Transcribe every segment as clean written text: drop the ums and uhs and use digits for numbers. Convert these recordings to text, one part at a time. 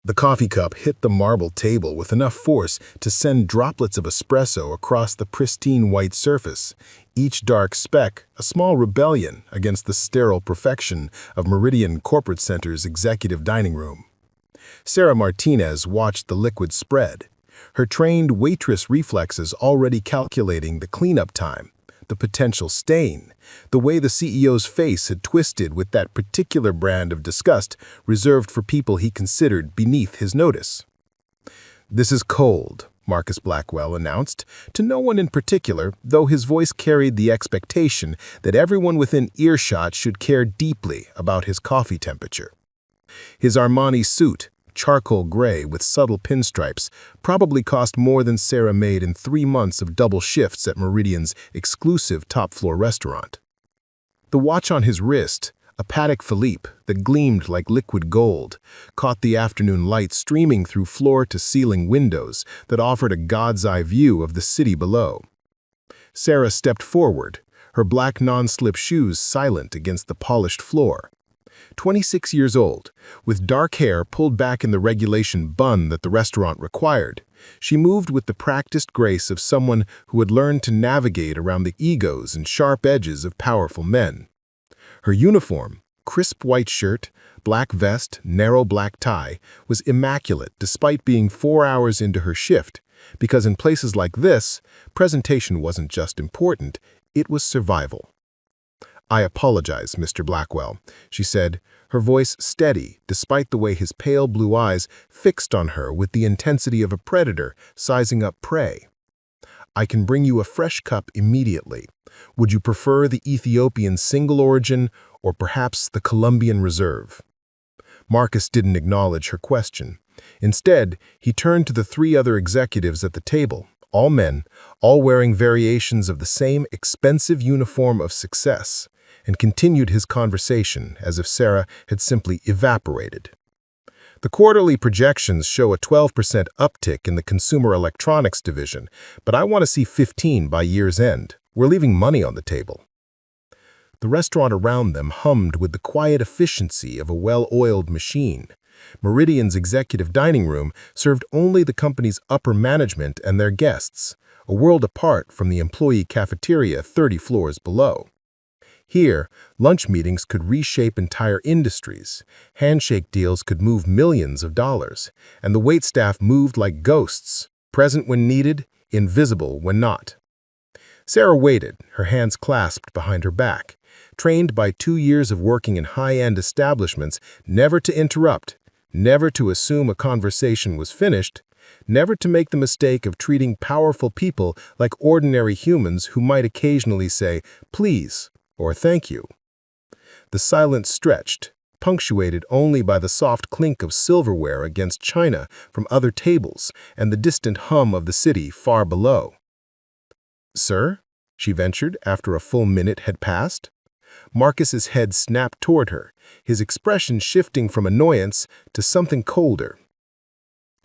The coffee cup hit the marble table with enough force to send droplets of espresso across the pristine white surface, each dark speck a small rebellion against the sterile perfection of Meridian Corporate Center's executive dining room. Sarah Martinez watched the liquid spread, her trained waitress reflexes already calculating the cleanup time, the potential stain, the way the CEO's face had twisted with that particular brand of disgust reserved for people he considered beneath his notice. "This is cold," Marcus Blackwell announced, to no one in particular, though his voice carried the expectation that everyone within earshot should care deeply about his coffee temperature. His Armani suit, charcoal gray with subtle pinstripes, probably cost more than Sarah made in 3 months of double shifts at Meridian's exclusive top-floor restaurant. The watch on his wrist, a Patek Philippe that gleamed like liquid gold, caught the afternoon light streaming through floor-to-ceiling windows that offered a god's-eye view of the city below. Sarah stepped forward, her black non-slip shoes silent against the polished floor. 26 years old, with dark hair pulled back in the regulation bun that the restaurant required, she moved with the practiced grace of someone who had learned to navigate around the egos and sharp edges of powerful men. Her uniform, crisp white shirt, black vest, narrow black tie, was immaculate despite being 4 hours into her shift, because in places like this, presentation wasn't just important, it was survival. "I apologize, Mr. Blackwell," she said, her voice steady despite the way his pale blue eyes fixed on her with the intensity of a predator sizing up prey. "I can bring you a fresh cup immediately. Would you prefer the Ethiopian single origin or perhaps the Colombian reserve?" Marcus didn't acknowledge her question. Instead, he turned to the 3 other executives at the table, all men, all wearing variations of the same expensive uniform of success, and continued his conversation as if Sarah had simply evaporated. "The quarterly projections show a 12% uptick in the consumer electronics division, but I want to see 15 by year's end. We're leaving money on the table." The restaurant around them hummed with the quiet efficiency of a well-oiled machine. Meridian's executive dining room served only the company's upper management and their guests, a world apart from the employee cafeteria 30 floors below. Here, lunch meetings could reshape entire industries, handshake deals could move millions of dollars, and the waitstaff moved like ghosts, present when needed, invisible when not. Sarah waited, her hands clasped behind her back, trained by 2 years of working in high-end establishments never to interrupt, never to assume a conversation was finished, never to make the mistake of treating powerful people like ordinary humans who might occasionally say, "Please," or "Thank you." The silence stretched, punctuated only by the soft clink of silverware against china from other tables and the distant hum of the city far below. "Sir?" she ventured after a full minute had passed. Marcus's head snapped toward her, his expression shifting from annoyance to something colder.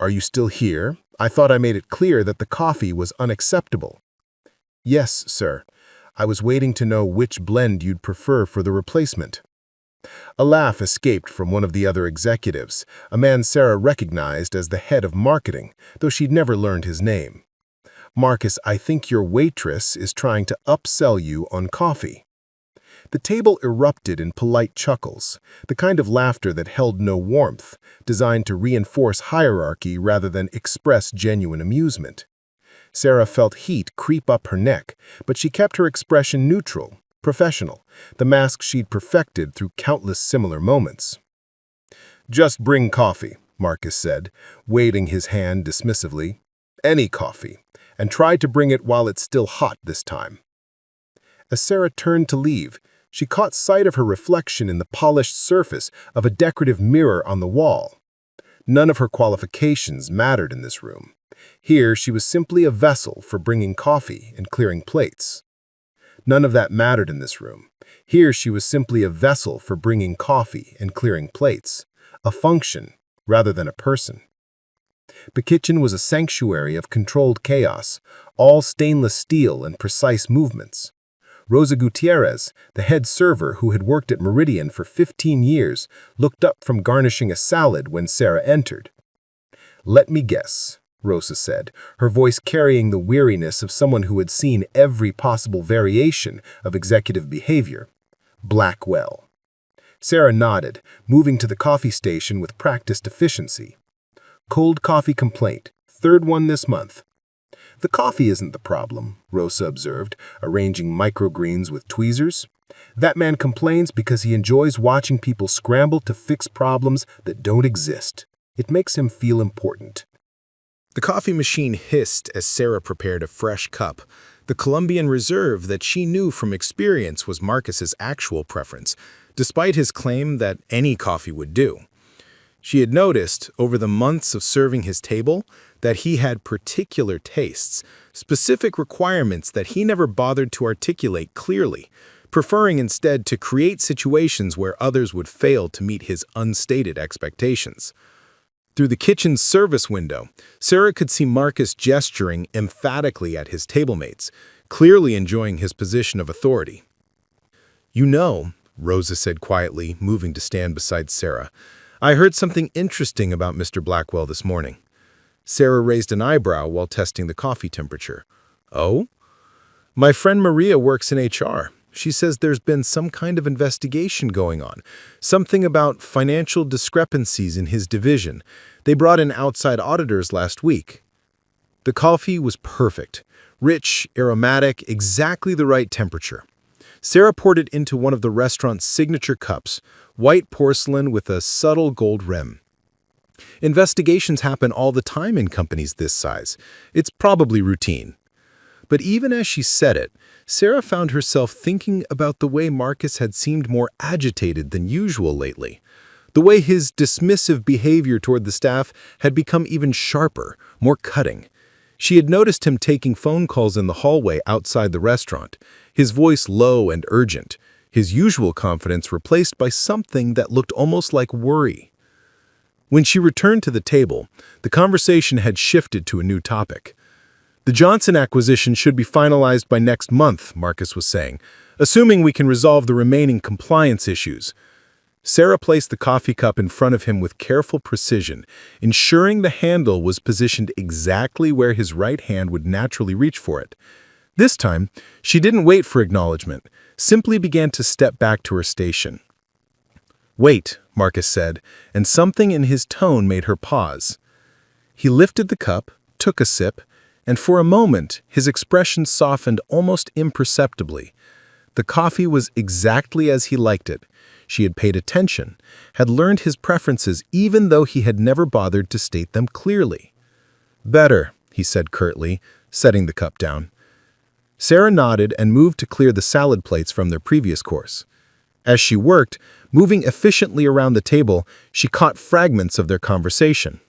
"Are you still here? I thought I made it clear that the coffee was unacceptable." "Yes, sir. I was waiting to know which blend you'd prefer for the replacement." A laugh escaped from one of the other executives, a man Sarah recognized as the head of marketing, though she'd never learned his name. "Marcus, I think your waitress is trying to upsell you on coffee." The table erupted in polite chuckles, the kind of laughter that held no warmth, designed to reinforce hierarchy rather than express genuine amusement. Sarah felt heat creep up her neck, but she kept her expression neutral, professional, the mask she'd perfected through countless similar moments. "Just bring coffee," Marcus said, waving his hand dismissively. "Any coffee, and try to bring it while it's still hot this time." As Sarah turned to leave, she caught sight of her reflection in the polished surface of a decorative mirror on the wall. None of her qualifications mattered in this room. Here she was simply a vessel for bringing coffee and clearing plates. None of that mattered in this room. Here she was simply a vessel for bringing coffee and clearing plates, a function rather than a person. The kitchen was a sanctuary of controlled chaos, all stainless steel and precise movements. Rosa Gutierrez, the head server who had worked at Meridian for 15 years, looked up from garnishing a salad when Sarah entered. "Let me guess," Rosa said, her voice carrying the weariness of someone who had seen every possible variation of executive behavior. "Blackwell." Sarah nodded, moving to the coffee station with practiced efficiency. "Cold coffee complaint. Third one this month." "The coffee isn't the problem," Rosa observed, arranging microgreens with tweezers. "That man complains because he enjoys watching people scramble to fix problems that don't exist. It makes him feel important." The coffee machine hissed as Sarah prepared a fresh cup, the Colombian Reserve that she knew from experience was Marcus's actual preference, despite his claim that any coffee would do. She had noticed, over the months of serving his table, that he had particular tastes, specific requirements that he never bothered to articulate clearly, preferring instead to create situations where others would fail to meet his unstated expectations. Through the kitchen's service window, Sarah could see Marcus gesturing emphatically at his tablemates, clearly enjoying his position of authority. "You know," Rosa said quietly, moving to stand beside Sarah, "I heard something interesting about Mr. Blackwell this morning." Sarah raised an eyebrow while testing the coffee temperature. "Oh?" "My friend Maria works in HR. She says there's been some kind of investigation going on, something about financial discrepancies in his division. They brought in outside auditors last week." The coffee was perfect, rich, aromatic, exactly the right temperature. Sarah poured it into one of the restaurant's signature cups, white porcelain with a subtle gold rim. Investigations happen all the time in companies this size. It's probably routine. But even as she said it, Sarah found herself thinking about the way Marcus had seemed more agitated than usual lately. The way his dismissive behavior toward the staff had become even sharper, more cutting. She had noticed him taking phone calls in the hallway outside the restaurant, his voice low and urgent, his usual confidence replaced by something that looked almost like worry. When she returned to the table, the conversation had shifted to a new topic. "The Johnson acquisition should be finalized by next month," Marcus was saying, "assuming we can resolve the remaining compliance issues." Sarah placed the coffee cup in front of him with careful precision, ensuring the handle was positioned exactly where his right hand would naturally reach for it. This time, she didn't wait for acknowledgement, simply began to step back to her station. "Wait," Marcus said, and something in his tone made her pause. He lifted the cup, took a sip, and for a moment, his expression softened almost imperceptibly. The coffee was exactly as he liked it. She had paid attention, had learned his preferences even though he had never bothered to state them clearly. "Better," he said curtly, setting the cup down. Sarah nodded and moved to clear the salad plates from their previous course. As she worked, moving efficiently around the table, she caught fragments of their conversation.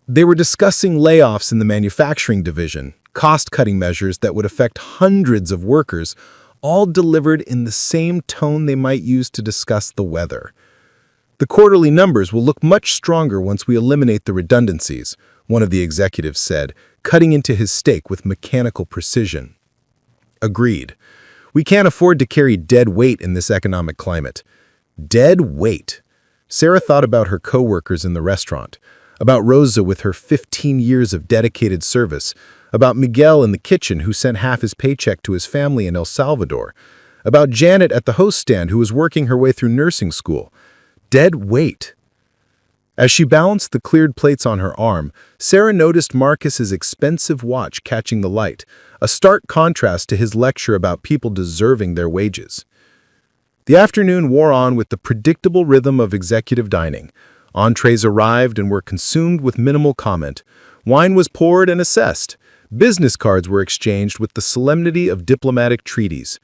They were discussing layoffs in the manufacturing division, cost-cutting measures that would affect hundreds of workers, all delivered in the same tone they might use to discuss the weather. "The quarterly numbers will look much stronger once we eliminate the redundancies," one of the executives said, cutting into his steak with mechanical precision. "Agreed. We can't afford to carry dead weight in this economic climate." Dead weight. Sarah thought about her co-workers in the restaurant, about Rosa with her 15 years of dedicated service, about Miguel in the kitchen who sent half his paycheck to his family in El Salvador, about Janet at the host stand who was working her way through nursing school. Dead weight. As she balanced the cleared plates on her arm, Sarah noticed Marcus's expensive watch catching the light, a stark contrast to his lecture about people deserving their wages. The afternoon wore on with the predictable rhythm of executive dining. Entrees arrived and were consumed with minimal comment. Wine was poured and assessed. Business cards were exchanged with the solemnity of diplomatic treaties.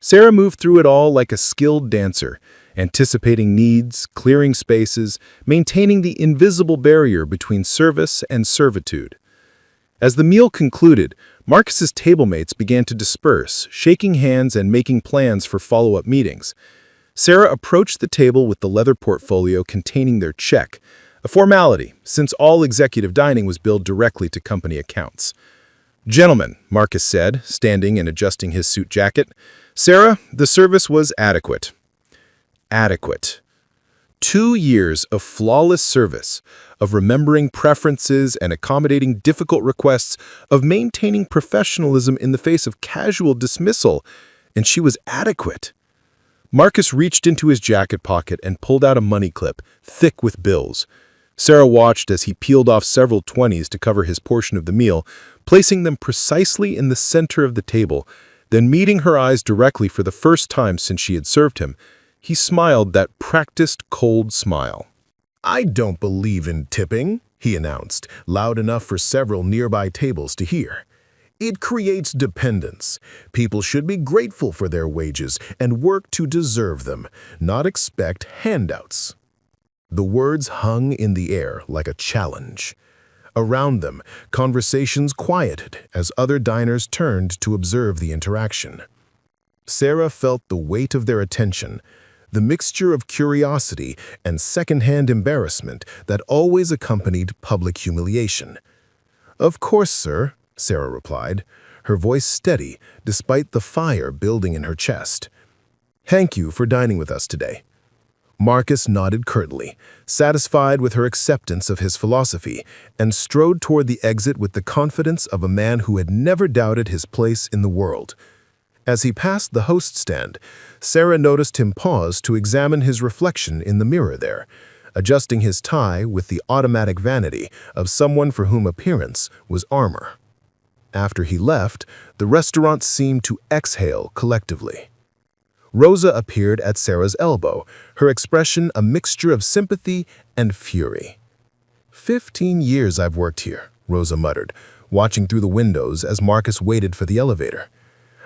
Sarah moved through it all like a skilled dancer, anticipating needs, clearing spaces, maintaining the invisible barrier between service and servitude. As the meal concluded, Marcus's tablemates began to disperse, shaking hands and making plans for follow-up meetings. Sarah approached the table with the leather portfolio containing their check, a formality since all executive dining was billed directly to company accounts. "Gentlemen," Marcus said, standing and adjusting his suit jacket, "Sarah, the service was adequate." Adequate. 2 years of flawless service, of remembering preferences and accommodating difficult requests, of maintaining professionalism in the face of casual dismissal, and she was adequate. Marcus reached into his jacket pocket and pulled out a money clip, thick with bills. Sarah watched as he peeled off several 20s to cover his portion of the meal, placing them precisely in the center of the table. Then, meeting her eyes directly for the first time since she had served him, he smiled that practiced cold smile. "I don't believe in tipping," he announced, loud enough for several nearby tables to hear. "It creates dependence. People should be grateful for their wages and work to deserve them, not expect handouts." The words hung in the air like a challenge. Around them, conversations quieted as other diners turned to observe the interaction. Sarah felt the weight of their attention, the mixture of curiosity and secondhand embarrassment that always accompanied public humiliation. "Of course, sir," Sarah replied, her voice steady despite the fire building in her chest. "Thank you for dining with us today." Marcus nodded curtly, satisfied with her acceptance of his philosophy, and strode toward the exit with the confidence of a man who had never doubted his place in the world. As he passed the host stand, Sarah noticed him pause to examine his reflection in the mirror there, adjusting his tie with the automatic vanity of someone for whom appearance was armor. After he left, the restaurant seemed to exhale collectively. Rosa appeared at Sarah's elbow, her expression a mixture of sympathy and fury. 15 years I've worked here," Rosa muttered, watching through the windows as Marcus waited for the elevator.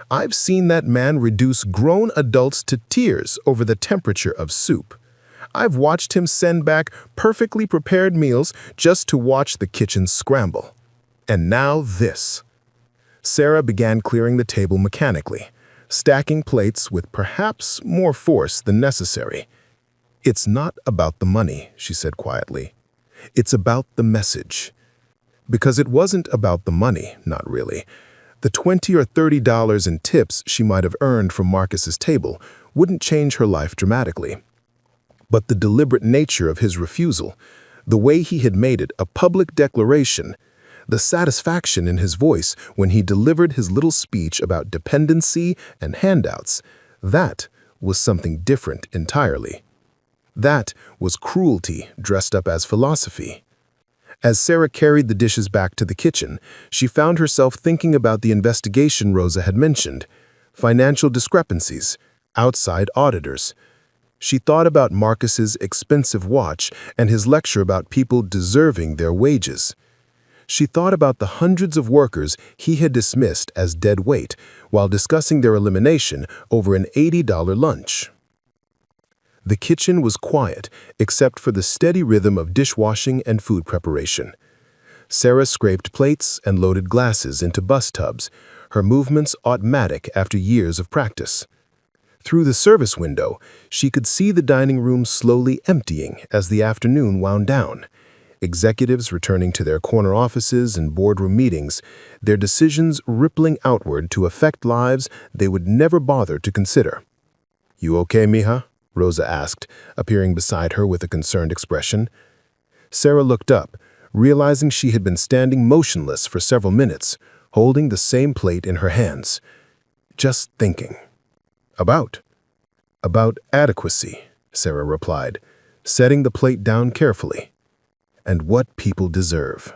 "I've seen that man reduce grown adults to tears over the temperature of soup. I've watched him send back perfectly prepared meals just to watch the kitchen scramble. And now this." Sarah began clearing the table mechanically, stacking plates with perhaps more force than necessary. "It's not about the money," she said quietly. "It's about the message." Because it wasn't about the money, not really. The $20 or $30 in tips she might have earned from Marcus's table wouldn't change her life dramatically. But the deliberate nature of his refusal, the way he had made it a public declaration, the satisfaction in his voice when he delivered his little speech about dependency and handouts, that was something different entirely. That was cruelty dressed up as philosophy. As Sarah carried the dishes back to the kitchen, she found herself thinking about the investigation Rosa had mentioned, financial discrepancies, outside auditors. She thought about Marcus's expensive watch and his lecture about people deserving their wages. She thought about the hundreds of workers he had dismissed as dead weight while discussing their elimination over an $80 lunch. The kitchen was quiet, except for the steady rhythm of dishwashing and food preparation. Sarah scraped plates and loaded glasses into bus tubs, her movements automatic after years of practice. Through the service window, she could see the dining room slowly emptying as the afternoon wound down. Executives returning to their corner offices and boardroom meetings, their decisions rippling outward to affect lives they would never bother to consider. "You okay, mija?" Rosa asked, appearing beside her with a concerned expression. Sarah looked up, realizing she had been standing motionless for several minutes, holding the same plate in her hands. Just thinking. About adequacy, Sarah replied, setting the plate down carefully. And what people deserve.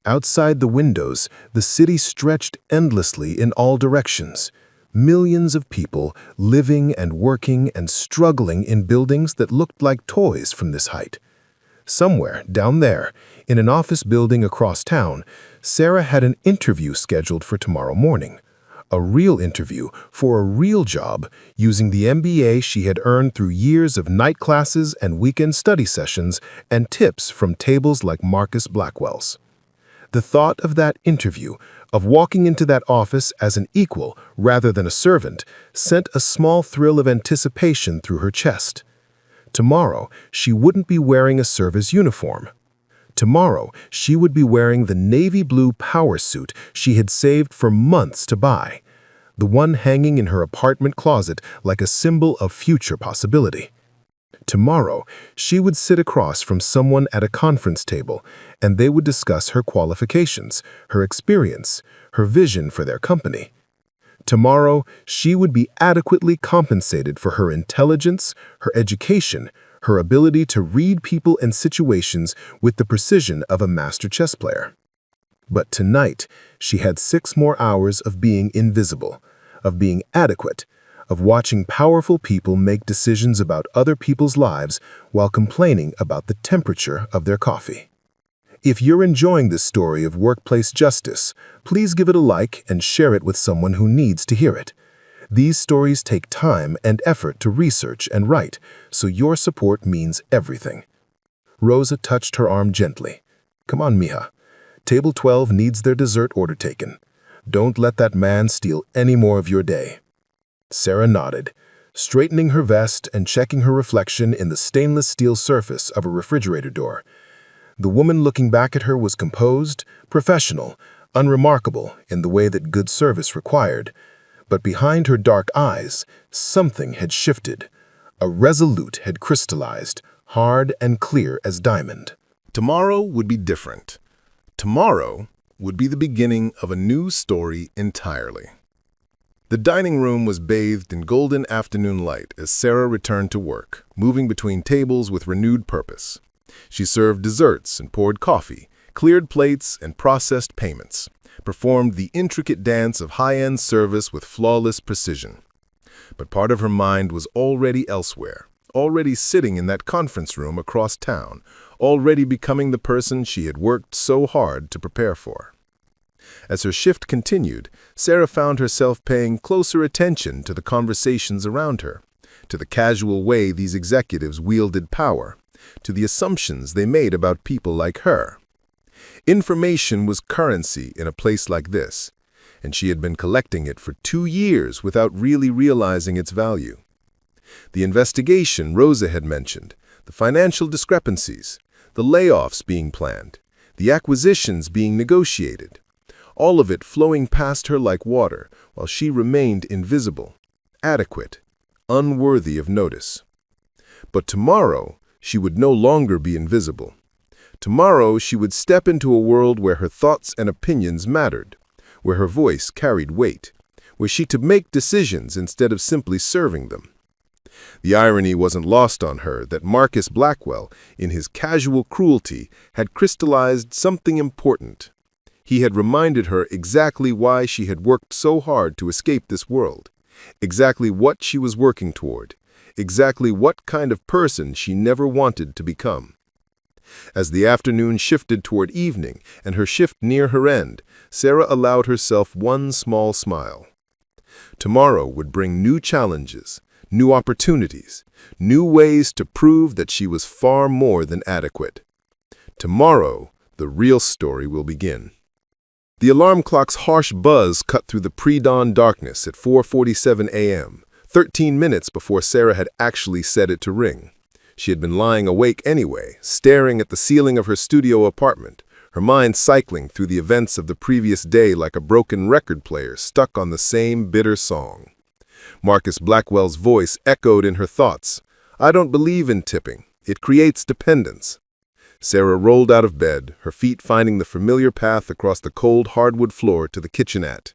Outside the windows, the city stretched endlessly in all directions. Millions of people living and working and struggling in buildings that looked like toys from this height. Somewhere down there, in an office building across town, Sarah had an interview scheduled for tomorrow morning. A real interview for a real job using the MBA she had earned through years of night classes and weekend study sessions and tips from tables like Marcus Blackwell's. The thought of that interview, of walking into that office as an equal rather than a servant, sent a small thrill of anticipation through her chest. Tomorrow, she wouldn't be wearing a service uniform. Tomorrow, she would be wearing the navy blue power suit she had saved for months to buy, the one hanging in her apartment closet like a symbol of future possibility. Tomorrow, she would sit across from someone at a conference table, and they would discuss her qualifications, her experience, her vision for their company. Tomorrow, she would be adequately compensated for her intelligence, her education, her ability to read people and situations with the precision of a master chess player. But tonight, she had 6 more hours of being invisible, of being adequate, of watching powerful people make decisions about other people's lives while complaining about the temperature of their coffee. If you're enjoying this story of workplace justice, please give it a like and share it with someone who needs to hear it. These stories take time and effort to research and write, so your support means everything. Rosa touched her arm gently. Come on, mija. Table 12 needs their dessert order taken. Don't let that man steal any more of your day. Sarah nodded, straightening her vest and checking her reflection in the stainless steel surface of a refrigerator door. The woman looking back at her was composed, professional, unremarkable in the way that good service required. But behind her dark eyes, something had shifted. A resolute had crystallized, hard and clear as diamond. Tomorrow would be different. Tomorrow would be the beginning of a new story entirely. The dining room was bathed in golden afternoon light as Sarah returned to work, moving between tables with renewed purpose. She served desserts and poured coffee, cleared plates and processed payments, performed the intricate dance of high-end service with flawless precision. But part of her mind was already elsewhere, already sitting in that conference room across town, already becoming the person she had worked so hard to prepare for. As her shift continued, Sarah found herself paying closer attention to the conversations around her, to the casual way these executives wielded power, to the assumptions they made about people like her. Information was currency in a place like this, and she had been collecting it for 2 years without really realizing its value. The investigation Rosa had mentioned, the financial discrepancies, the layoffs being planned, the acquisitions being negotiated, all of it flowing past her like water while she remained invisible, adequate, unworthy of notice. But tomorrow, she would no longer be invisible. Tomorrow, she would step into a world where her thoughts and opinions mattered, where her voice carried weight, where she could make decisions instead of simply serving them. The irony wasn't lost on her that Marcus Blackwell, in his casual cruelty, had crystallized something important. He had reminded her exactly why she had worked so hard to escape this world, exactly what she was working toward, exactly what kind of person she never wanted to become. As the afternoon shifted toward evening and her shift near her end, Sarah allowed herself one small smile. Tomorrow would bring new challenges, new opportunities, new ways to prove that she was far more than adequate. Tomorrow, the real story will begin. The alarm clock's harsh buzz cut through the pre-dawn darkness at 4:47 a.m., 13 minutes before Sarah had actually set it to ring. She had been lying awake anyway, staring at the ceiling of her studio apartment, her mind cycling through the events of the previous day like a broken record player stuck on the same bitter song. Marcus Blackwell's voice echoed in her thoughts. "I don't believe in tipping. It creates dependence." Sarah rolled out of bed, her feet finding the familiar path across the cold hardwood floor to the kitchenette.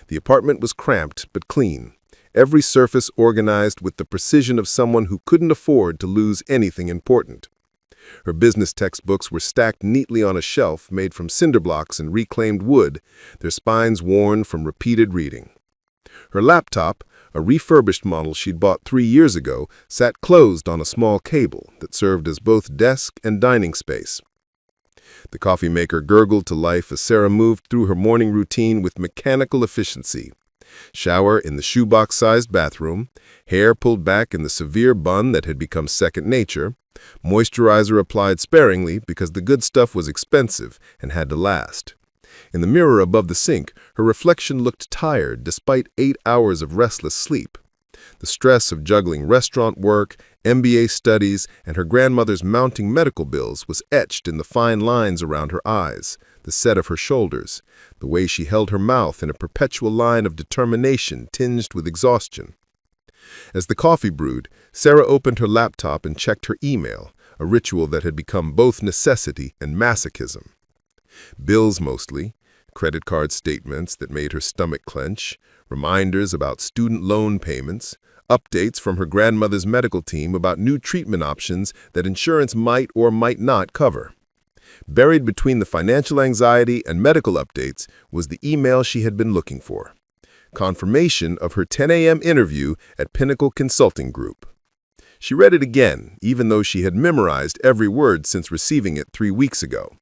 The apartment was cramped but clean, every surface organized with the precision of someone who couldn't afford to lose anything important. Her business textbooks were stacked neatly on a shelf made from cinder blocks and reclaimed wood, their spines worn from repeated reading. Her laptop, a refurbished model she'd bought 3 years ago, sat closed on a small cable that served as both desk and dining space. The coffee maker gurgled to life as Sarah moved through her morning routine with mechanical efficiency. Shower in the shoebox-sized bathroom, hair pulled back in the severe bun that had become second nature, moisturizer applied sparingly because the good stuff was expensive and had to last. In the mirror above the sink, her reflection looked tired despite 8 hours of restless sleep. The stress of juggling restaurant work, MBA studies, and her grandmother's mounting medical bills was etched in the fine lines around her eyes, the set of her shoulders, the way she held her mouth in a perpetual line of determination tinged with exhaustion. As the coffee brewed, Sarah opened her laptop and checked her email, a ritual that had become both necessity and masochism. Bills mostly, credit card statements that made her stomach clench, reminders about student loan payments, updates from her grandmother's medical team about new treatment options that insurance might or might not cover. Buried between the financial anxiety and medical updates was the email she had been looking for. Confirmation of her 10 a.m. interview at Pinnacle Consulting Group. She read it again, even though she had memorized every word since receiving it 3 weeks ago.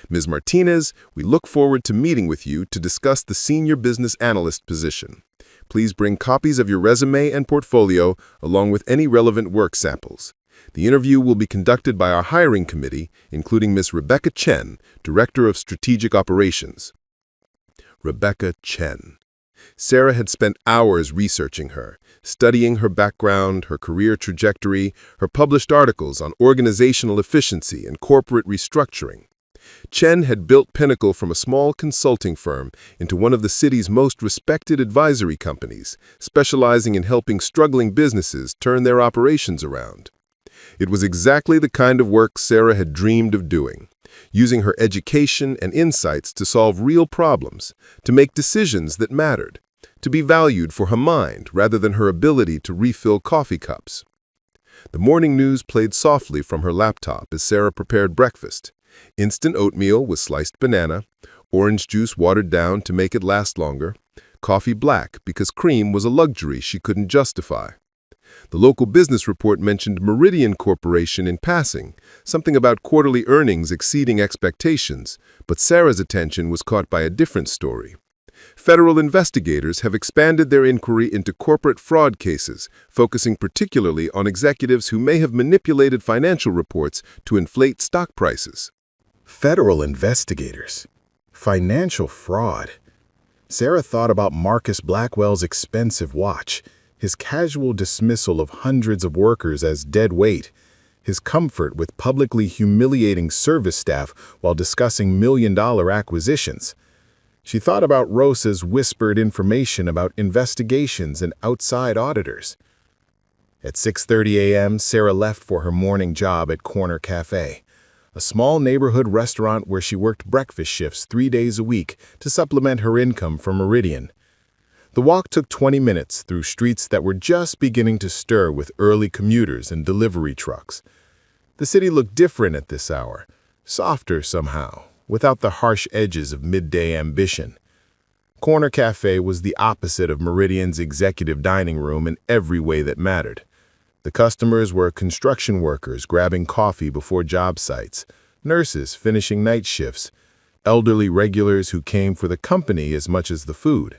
Ms. Martinez, we look forward to meeting with you to discuss the senior business analyst position. Please bring copies of your resume and portfolio along with any relevant work samples. The interview will be conducted by our hiring committee, including Ms. Rebecca Chen, Director of Strategic Operations. Rebecca Chen. Sarah had spent hours researching her, studying her background, her career trajectory, her published articles on organizational efficiency and corporate restructuring. Chen had built Pinnacle from a small consulting firm into one of the city's most respected advisory companies, specializing in helping struggling businesses turn their operations around. It was exactly the kind of work Sarah had dreamed of doing, using her education and insights to solve real problems, to make decisions that mattered, to be valued for her mind rather than her ability to refill coffee cups. The morning news played softly from her laptop as Sarah prepared breakfast. Instant oatmeal with sliced banana, orange juice watered down to make it last longer, coffee black because cream was a luxury she couldn't justify. The local business report mentioned Meridian Corporation in passing, something about quarterly earnings exceeding expectations, but Sarah's attention was caught by a different story. Federal investigators have expanded their inquiry into corporate fraud cases, focusing particularly on executives who may have manipulated financial reports to inflate stock prices. Federal investigators. Financial fraud. Sarah thought about Marcus Blackwell's expensive watch, his casual dismissal of hundreds of workers as dead weight, his comfort with publicly humiliating service staff while discussing million-dollar acquisitions. She thought about Rosa's whispered information about investigations and outside auditors. At 6:30 a.m., Sarah left for her morning job at Corner Cafe, a small neighborhood restaurant where she worked breakfast shifts 3 days a week to supplement her income from Meridian. The walk took 20 minutes through streets that were just beginning to stir with early commuters and delivery trucks. The city looked different at this hour, softer somehow, without the harsh edges of midday ambition. Corner Cafe was the opposite of Meridian's executive dining room in every way that mattered. The customers were construction workers grabbing coffee before job sites, nurses finishing night shifts, elderly regulars who came for the company as much as the food.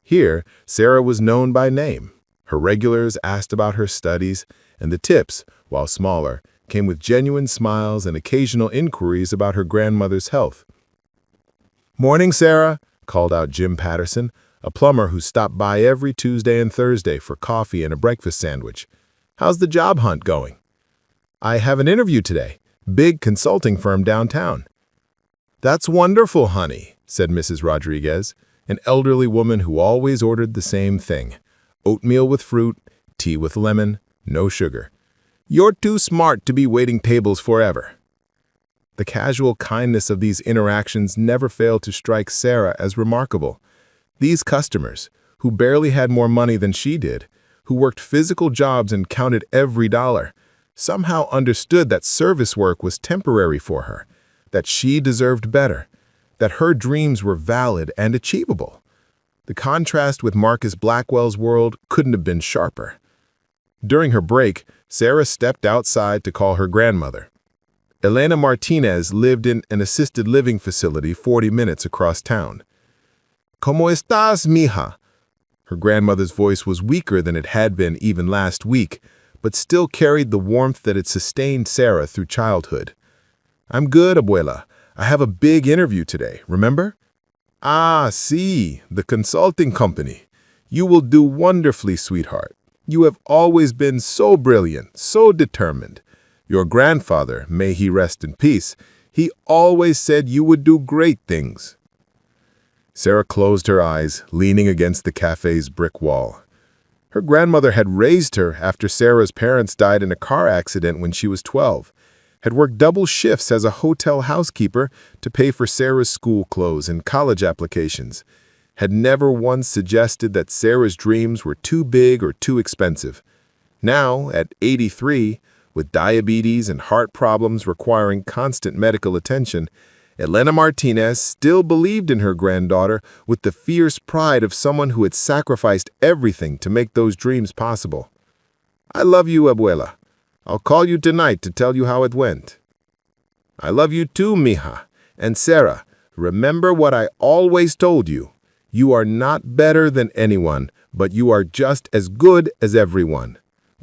Here, Sarah was known by name. Her regulars asked about her studies, and the tips, while smaller, came with genuine smiles and occasional inquiries about her grandmother's health. "Morning, Sarah," called out Jim Patterson, a plumber who stopped by every Tuesday and Thursday for coffee and a breakfast sandwich. "How's the job hunt going?" "I have an interview today. Big consulting firm downtown." "That's wonderful, honey," said Mrs. Rodriguez, an elderly woman who always ordered the same thing: oatmeal with fruit, tea with lemon, no sugar. "You're too smart to be waiting tables forever." The casual kindness of these interactions never failed to strike Sarah as remarkable. These customers, who barely had more money than she did, who worked physical jobs and counted every dollar, somehow understood that service work was temporary for her, that she deserved better, that her dreams were valid and achievable. The contrast with Marcus Blackwell's world couldn't have been sharper. During her break, Sarah stepped outside to call her grandmother. Elena Martinez lived in an assisted living facility 40 minutes across town. "¿Cómo estás, mija?" Her grandmother's voice was weaker than it had been even last week, but still carried the warmth that had sustained Sarah through childhood. "I'm good, abuela. I have a big interview today, remember?" "Ah, sí, the consulting company. You will do wonderfully, sweetheart. You have always been so brilliant, so determined. Your grandfather, may he rest in peace, he always said you would do great things." Sarah closed her eyes, leaning against the cafe's brick wall. Her grandmother had raised her after Sarah's parents died in a car accident when she was 12, had worked double shifts as a hotel housekeeper to pay for Sarah's school clothes and college applications, had never once suggested that Sarah's dreams were too big or too expensive. Now, at 83, with diabetes and heart problems requiring constant medical attention, Elena Martinez still believed in her granddaughter with the fierce pride of someone who had sacrificed everything to make those dreams possible. "I love you, abuela. I'll call you tonight to tell you how it went." "I love you too, mija. And Sarah, remember what I always told you. You are not better than anyone, but you are just as good as everyone.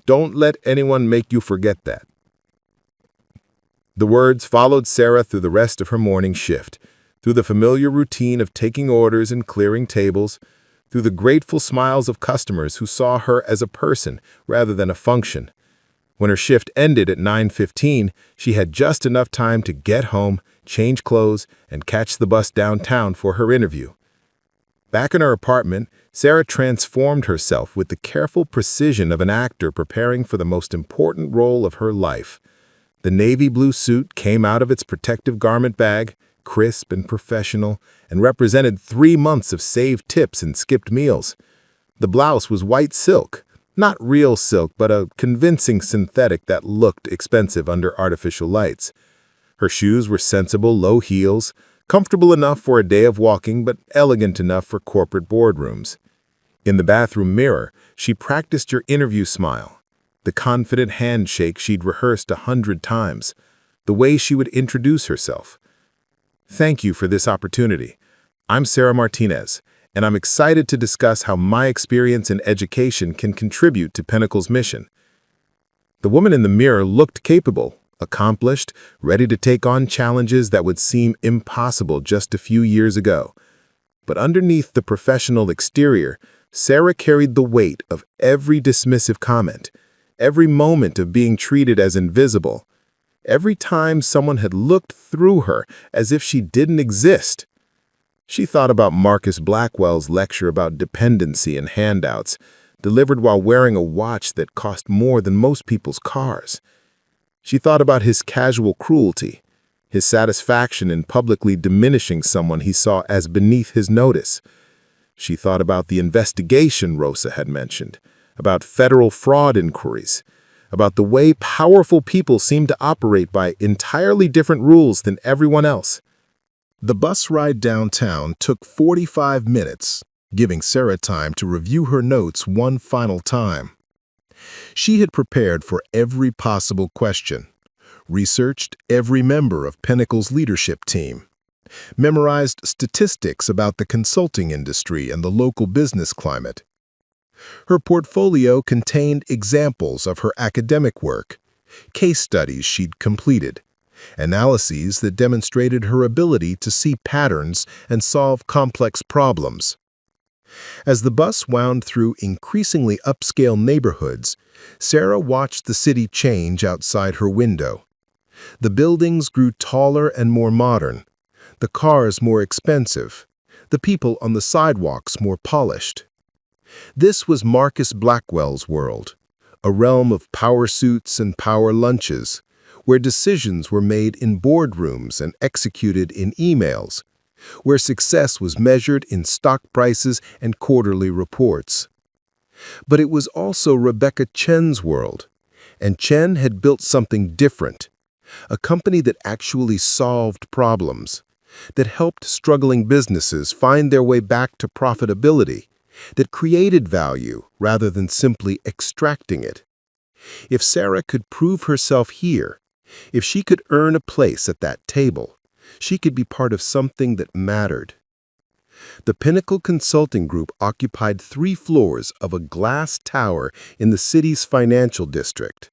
Don't let anyone make you forget that." The words followed Sarah through the rest of her morning shift, through the familiar routine of taking orders and clearing tables, through the grateful smiles of customers who saw her as a person rather than a function. When her shift ended at 9:15, she had just enough time to get home, change clothes, and catch the bus downtown for her interview. Back in her apartment, Sarah transformed herself with the careful precision of an actor preparing for the most important role of her life. The navy blue suit came out of its protective garment bag, crisp and professional, and represented 3 months of saved tips and skipped meals. The blouse was white silk, not real silk, but a convincing synthetic that looked expensive under artificial lights. Her shoes were sensible low heels, comfortable enough for a day of walking, but elegant enough for corporate boardrooms. In the bathroom mirror, she practiced her interview smile, the confident handshake she'd rehearsed 100 times, the way she would introduce herself. "Thank you for this opportunity. I'm Sarah Martinez, and I'm excited to discuss how my experience in education can contribute to Pinnacle's mission." The woman in the mirror looked capable, accomplished, ready to take on challenges that would seem impossible just a few years ago. But underneath the professional exterior, Sarah carried the weight of every dismissive comment, every moment of being treated as invisible, every time someone had looked through her as if she didn't exist. She thought about Marcus Blackwell's lecture about dependency and handouts, delivered while wearing a watch that cost more than most people's cars. She thought about his casual cruelty, his satisfaction in publicly diminishing someone he saw as beneath his notice. She thought about the investigation Rosa had mentioned, about federal fraud inquiries, about the way powerful people seem to operate by entirely different rules than everyone else. The bus ride downtown took 45 minutes, giving Sarah time to review her notes one final time. She had prepared for every possible question, researched every member of Pinnacle's leadership team, memorized statistics about the consulting industry and the local business climate. Her portfolio contained examples of her academic work, case studies she'd completed, analyses that demonstrated her ability to see patterns and solve complex problems. As the bus wound through increasingly upscale neighborhoods, Sarah watched the city change outside her window. The buildings grew taller and more modern, the cars more expensive, the people on the sidewalks more polished. This was Marcus Blackwell's world, a realm of power suits and power lunches, where decisions were made in boardrooms and executed in emails, where success was measured in stock prices and quarterly reports. But it was also Rebecca Chen's world, and Chen had built something different, a company that actually solved problems, that helped struggling businesses find their way back to profitability, that created value rather than simply extracting it. If Sarah could prove herself here, if she could earn a place at that table, she could be part of something that mattered. The Pinnacle Consulting Group occupied 3 floors of a glass tower in the city's financial district.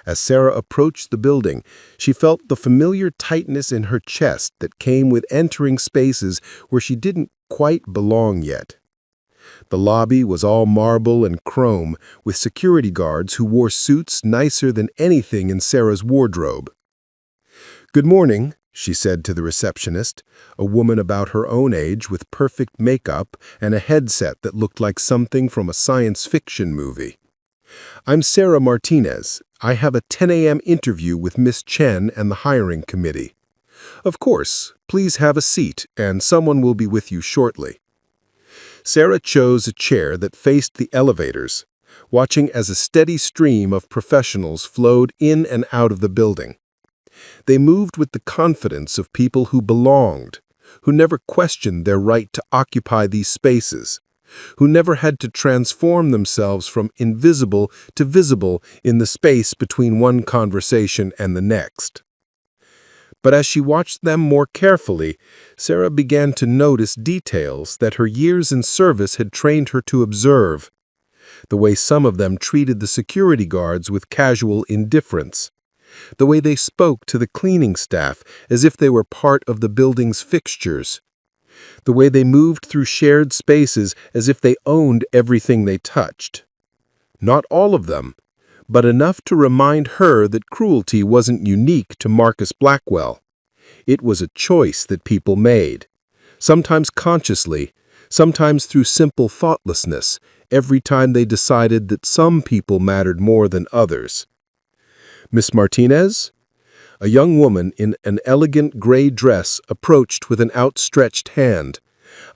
As Sarah approached the building, she felt the familiar tightness in her chest that came with entering spaces where she didn't quite belong yet. The lobby was all marble and chrome, with security guards who wore suits nicer than anything in Sarah's wardrobe. "Good morning," she said to the receptionist, a woman about her own age with perfect makeup and a headset that looked like something from a science fiction movie. "I'm Sarah Martinez. I have a 10 a.m. interview with Miss Chen and the hiring committee. Of course, please have a seat, and someone will be with you shortly." Sarah chose a chair that faced the elevators, watching as a steady stream of professionals flowed in and out of the building. They moved with the confidence of people who belonged, who never questioned their right to occupy these spaces, who never had to transform themselves from invisible to visible in the space between one conversation and the next. But as she watched them more carefully, Sarah began to notice details that her years in service had trained her to observe. The way some of them treated the security guards with casual indifference. The way they spoke to the cleaning staff as if they were part of the building's fixtures. The way they moved through shared spaces as if they owned everything they touched. Not all of them, but enough to remind her that cruelty wasn't unique to Marcus Blackwell. It was a choice that people made, sometimes consciously, sometimes through simple thoughtlessness, every time they decided that some people mattered more than others. "Miss Martinez?" A young woman in an elegant gray dress approached with an outstretched hand.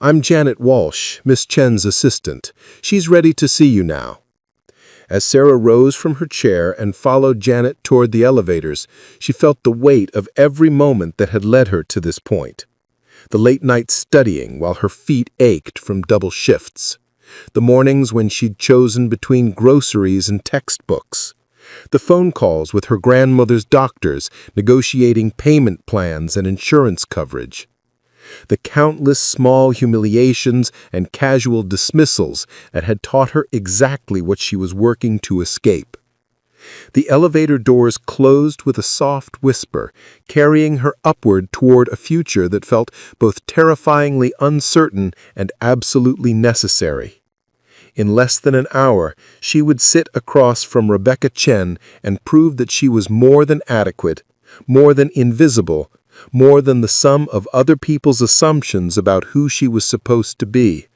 "I'm Janet Walsh, Miss Chen's assistant. She's ready to see you now." As Sarah rose from her chair and followed Janet toward the elevators, she felt the weight of every moment that had led her to this point. The late night studying while her feet ached from double shifts. The mornings when she'd chosen between groceries and textbooks. The phone calls with her grandmother's doctors negotiating payment plans and insurance coverage. The countless small humiliations and casual dismissals that had taught her exactly what she was working to escape. The elevator doors closed with a soft whisper, carrying her upward toward a future that felt both terrifyingly uncertain and absolutely necessary. In less than an hour, she would sit across from Rebecca Chen and prove that she was more than adequate, more than invisible, more than the sum of other people's assumptions about who she was supposed to be.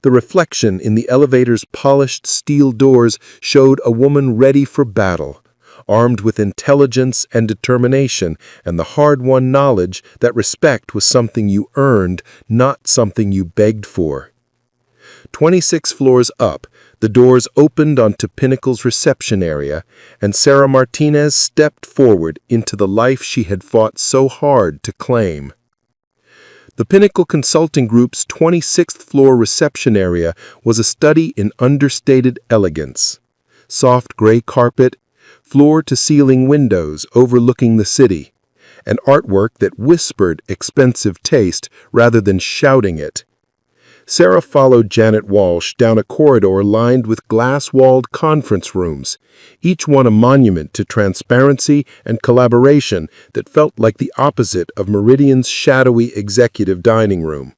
The reflection in the elevator's polished steel doors showed a woman ready for battle, armed with intelligence and determination and the hard-won knowledge that respect was something you earned, not something you begged for. 26 floors up, the doors opened onto Pinnacle's reception area, and Sarah Martinez stepped forward into the life she had fought so hard to claim. The Pinnacle Consulting Group's 26th floor reception area was a study in understated elegance. Soft gray carpet, floor-to-ceiling windows overlooking the city, and artwork that whispered expensive taste rather than shouting it. Sarah followed Janet Walsh down a corridor lined with glass-walled conference rooms, each one a monument to transparency and collaboration that felt like the opposite of Meridian's shadowy executive dining room.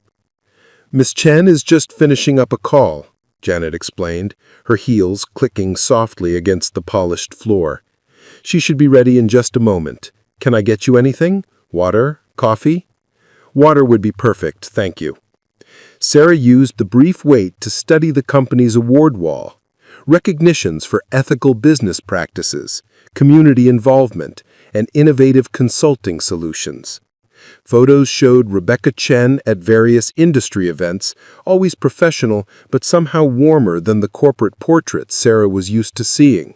"Miss Chen is just finishing up a call," Janet explained, her heels clicking softly against the polished floor. "She should be ready in just a moment. Can I get you anything? Water? Coffee?" "Water would be perfect, thank you." Sarah used the brief wait to study the company's award wall. Recognitions for ethical business practices, community involvement, and innovative consulting solutions. Photos showed Rebecca Chen at various industry events, always professional but somehow warmer than the corporate portraits Sarah was used to seeing.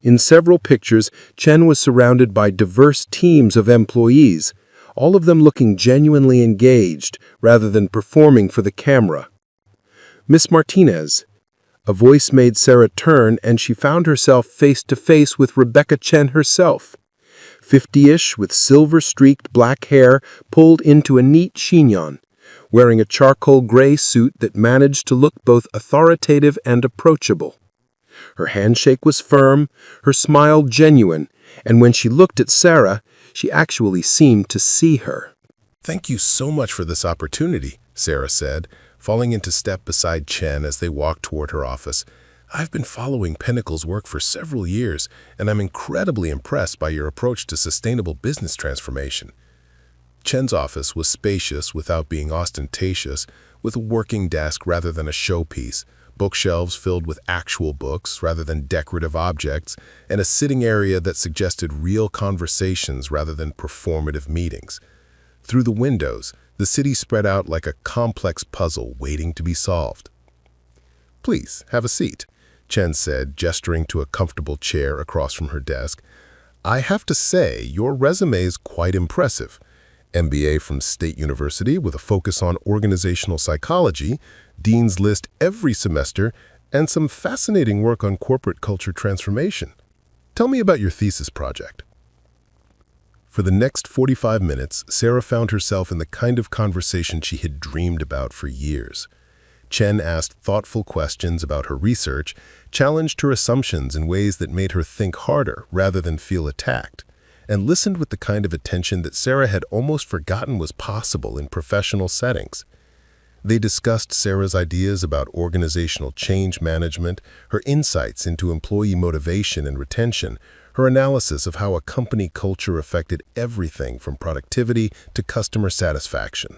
In several pictures, Chen was surrounded by diverse teams of employees, all of them looking genuinely engaged rather than performing for the camera. "Miss Martinez." A voice made Sarah turn, and she found herself face to face with Rebecca Chen herself. 50-ish, with silver-streaked black hair pulled into a neat chignon, wearing a charcoal gray suit that managed to look both authoritative and approachable. Her handshake was firm, her smile genuine, and when she looked at Sarah, she actually seemed to see her. "Thank you so much for this opportunity," Sarah said, falling into step beside Chen as they walked toward her office. "I've been following Pinnacle's work for several years, and I'm incredibly impressed by your approach to sustainable business transformation. Chen's office was spacious without being ostentatious, with a working desk rather than a showpiece, bookshelves filled with actual books rather than decorative objects, and a sitting area that suggested real conversations rather than performative meetings. Through the windows, the city spread out like a complex puzzle waiting to be solved. "Please, have a seat," Chen said, gesturing to a comfortable chair across from her desk. "I have to say, your resume is quite impressive. MBA from State University with a focus on organizational psychology, Dean's List every semester, and some fascinating work on corporate culture transformation. Tell me about your thesis project." For the next 45 minutes, Sarah found herself in the kind of conversation she had dreamed about for years. Chen asked thoughtful questions about her research, challenged her assumptions in ways that made her think harder rather than feel attacked, and listened with the kind of attention that Sarah had almost forgotten was possible in professional settings. They discussed Sarah's ideas about organizational change management, her insights into employee motivation and retention, her analysis of how a company culture affected everything from productivity to customer satisfaction.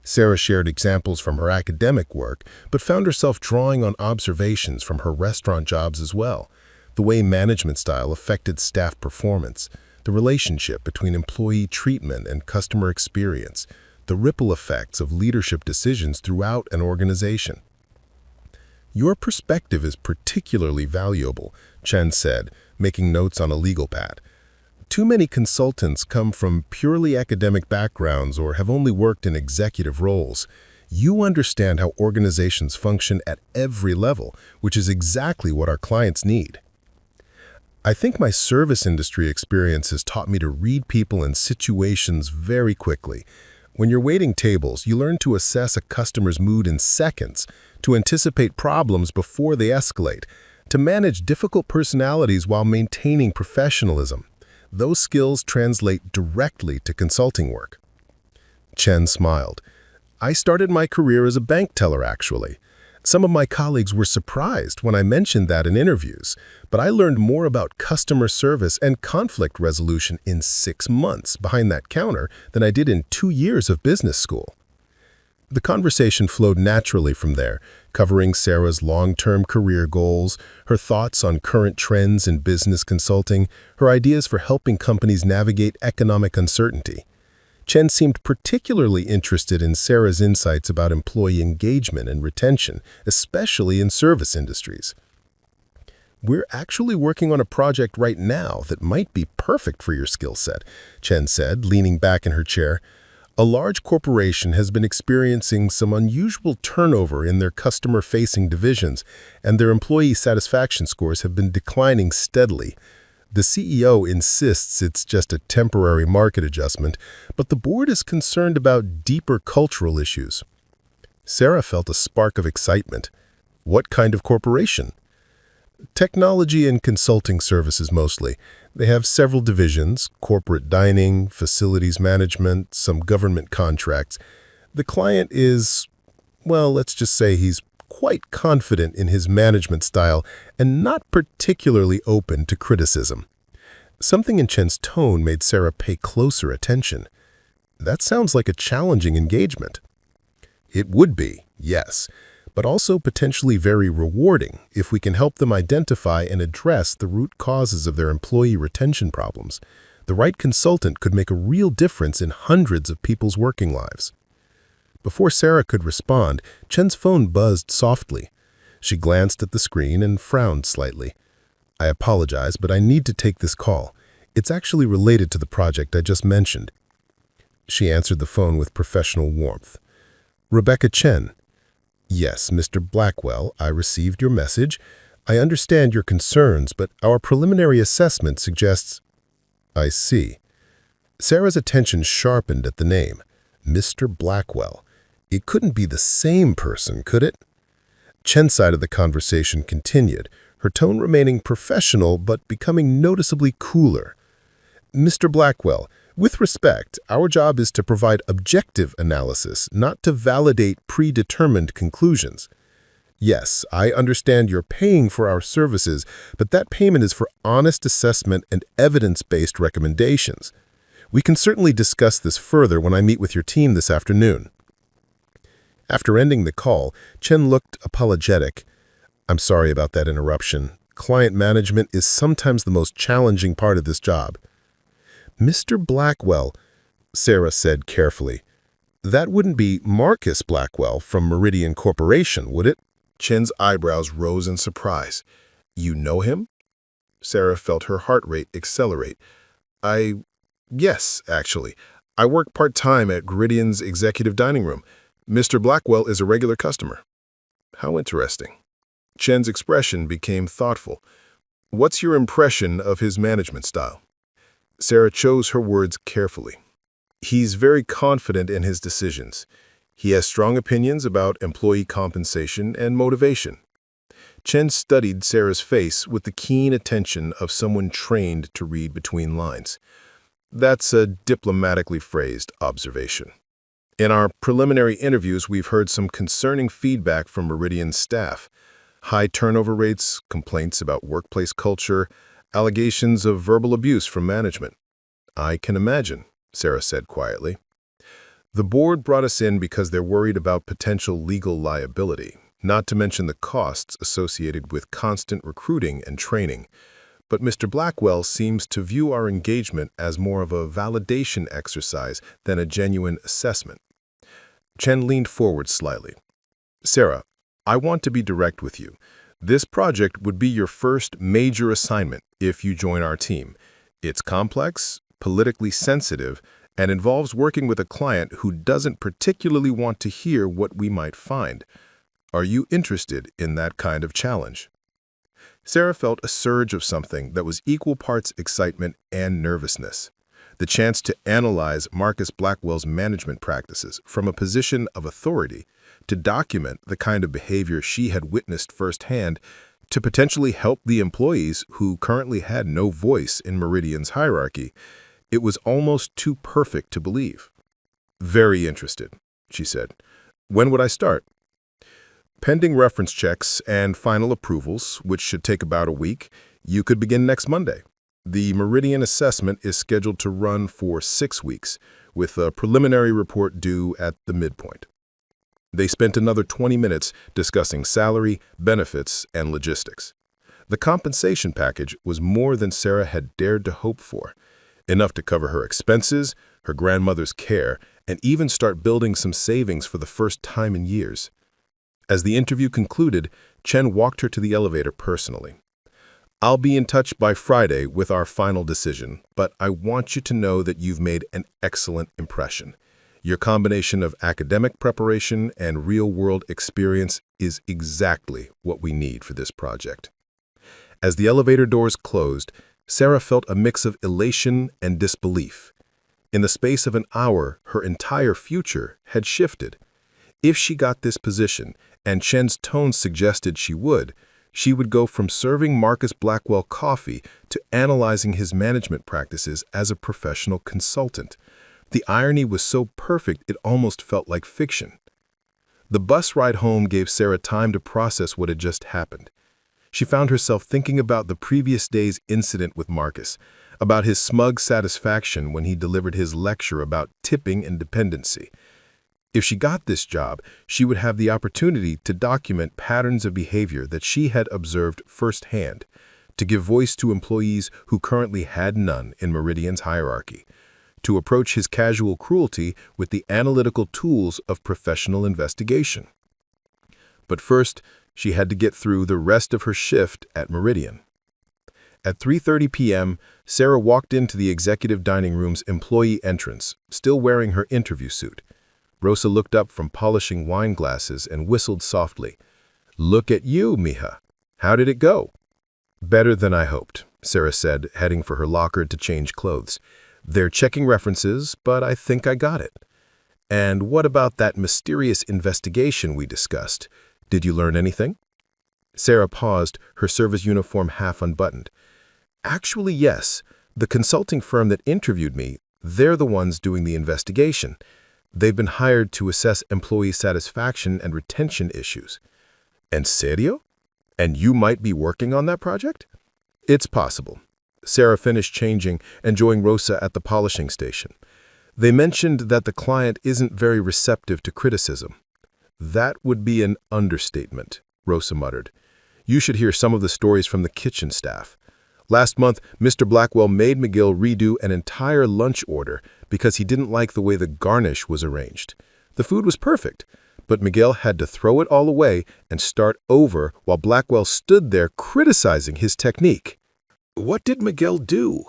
Sarah shared examples from her academic work, but found herself drawing on observations from her restaurant jobs as well, the way management style affected staff performance, the relationship between employee treatment and customer experience, the ripple effects of leadership decisions throughout an organization. "Your perspective is particularly valuable," Chen said, making notes on a legal pad. "Too many consultants come from purely academic backgrounds or have only worked in executive roles. You understand how organizations function at every level, which is exactly what our clients need." "I think my service industry experience has taught me to read people and situations very quickly. When you're waiting tables, you learn to assess a customer's mood in seconds, to anticipate problems before they escalate, to manage difficult personalities while maintaining professionalism. Those skills translate directly to consulting work." Chen smiled. "I started my career as a bank teller, actually. Some of my colleagues were surprised when I mentioned that in interviews, but I learned more about customer service and conflict resolution in 6 months behind that counter than I did in 2 years of business school." The conversation flowed naturally from there, covering Sarah's long-term career goals, her thoughts on current trends in business consulting, her ideas for helping companies navigate economic uncertainty. Chen seemed particularly interested in Sarah's insights about employee engagement and retention, especially in service industries. "We're actually working on a project right now that might be perfect for your skill set," Chen said, leaning back in her chair. "A large corporation has been experiencing some unusual turnover in their customer-facing divisions, and their employee satisfaction scores have been declining steadily. The CEO insists it's just a temporary market adjustment, but the board is concerned about deeper cultural issues." Sarah felt a spark of excitement. "What kind of corporation?" "Technology and consulting services mostly. They have several divisions: corporate dining, facilities management, some government contracts. The client is, well, let's just say he's quite confident in his management style and not particularly open to criticism." Something in Chen's tone made Sarah pay closer attention. "That sounds like a challenging engagement." "It would be, yes, but also potentially very rewarding if we can help them identify and address the root causes of their employee retention problems. The right consultant could make a real difference in hundreds of people's working lives." Before Sarah could respond, Chen's phone buzzed softly. She glanced at the screen and frowned slightly. "I apologize, but I need to take this call. It's actually related to the project I just mentioned." She answered the phone with professional warmth. "Rebecca Chen." "Yes, Mr. Blackwell, I received your message. I understand your concerns, but our preliminary assessment suggests—" "I see." Sarah's attention sharpened at the name. Mr. Blackwell. It couldn't be the same person, could it? Chen's side of the conversation continued, her tone remaining professional but becoming noticeably cooler. "Mr. Blackwell, with respect, our job is to provide objective analysis, not to validate predetermined conclusions. Yes, I understand you're paying for our services, but that payment is for honest assessment and evidence-based recommendations. We can certainly discuss this further when I meet with your team this afternoon. After ending the call, Chen looked apologetic. I'm sorry about that interruption. Client management is sometimes the most challenging part of this job. Mr. Blackwell, Sarah said carefully. That wouldn't be Marcus Blackwell from Meridian Corporation, would it? Chen's eyebrows rose in surprise. You know him? Sarah felt her heart rate accelerate. Yes, actually. I work part-time at Meridian's executive dining room. Mr. Blackwell is a regular customer. How interesting. Chen's expression became thoughtful. What's your impression of his management style? Sarah chose her words carefully. He's very confident in his decisions. He has strong opinions about employee compensation and motivation. Chen studied Sarah's face with the keen attention of someone trained to read between lines. That's a diplomatically phrased observation. In our preliminary interviews, we've heard some concerning feedback from Meridian's staff. High turnover rates, complaints about workplace culture, allegations of verbal abuse from management. I can imagine, Sarah said quietly. The board brought us in because they're worried about potential legal liability, not to mention the costs associated with constant recruiting and training. But Mr. Blackwell seems to view our engagement as more of a validation exercise than a genuine assessment. Chen leaned forward slightly. Sarah, I want to be direct with you. This project would be your first major assignment if you join our team. It's complex, politically sensitive, and involves working with a client who doesn't particularly want to hear what we might find. Are you interested in that kind of challenge? Sarah felt a surge of something that was equal parts excitement and nervousness. The chance to analyze Marcus Blackwell's management practices from a position of authority, to document the kind of behavior she had witnessed firsthand, to potentially help the employees who currently had no voice in Meridian's hierarchy. It was almost too perfect to believe. Very interested, she said. When would I start? Pending reference checks and final approvals, which should take about a week, you could begin next Monday. The Meridian assessment is scheduled to run for 6 weeks, with a preliminary report due at the midpoint. They spent another 20 minutes discussing salary, benefits, and logistics. The compensation package was more than Sarah had dared to hope for, enough to cover her expenses, her grandmother's care, and even start building some savings for the first time in years. As the interview concluded, Chen walked her to the elevator personally. I'll be in touch by Friday with our final decision, but I want you to know that you've made an excellent impression. Your combination of academic preparation and real-world experience is exactly what we need for this project. As the elevator doors closed, Sarah felt a mix of elation and disbelief. In the space of an hour, her entire future had shifted. If she got this position, and Chen's tone suggested she would go from serving Marcus Blackwell coffee to analyzing his management practices as a professional consultant. The irony was so perfect it almost felt like fiction. The bus ride home gave Sarah time to process what had just happened. She found herself thinking about the previous day's incident with Marcus, about his smug satisfaction when he delivered his lecture about tipping and dependency. If she got this job, she would have the opportunity to document patterns of behavior that she had observed firsthand, to give voice to employees who currently had none in Meridian's hierarchy, to approach his casual cruelty with the analytical tools of professional investigation. But first, she had to get through the rest of her shift at Meridian. At 3:30 p.m., Sarah walked into the executive dining room's employee entrance, still wearing her interview suit. Rosa looked up from polishing wine glasses and whistled softly. "Look at you, mija. How did it go?" "Better than I hoped," Sarah said, heading for her locker to change clothes. "They're checking references, but I think I got it." "And what about that mysterious investigation we discussed? Did you learn anything?" Sarah paused, her service uniform half unbuttoned. "Actually, yes. The consulting firm that interviewed me, they're the ones doing the investigation. They've been hired to assess employee satisfaction and retention issues." "En serio? And you might be working on that project?" "It's possible. Sarah finished changing, and joined Rosa at the polishing station. They mentioned that the client isn't very receptive to criticism. That would be an understatement, Rosa muttered. You should hear some of the stories from the kitchen staff. Last month, Mr. Blackwell made McGill redo an entire lunch order because he didn't like the way the garnish was arranged. The food was perfect, but McGill had to throw it all away and start over while Blackwell stood there criticizing his technique. What did McGill do?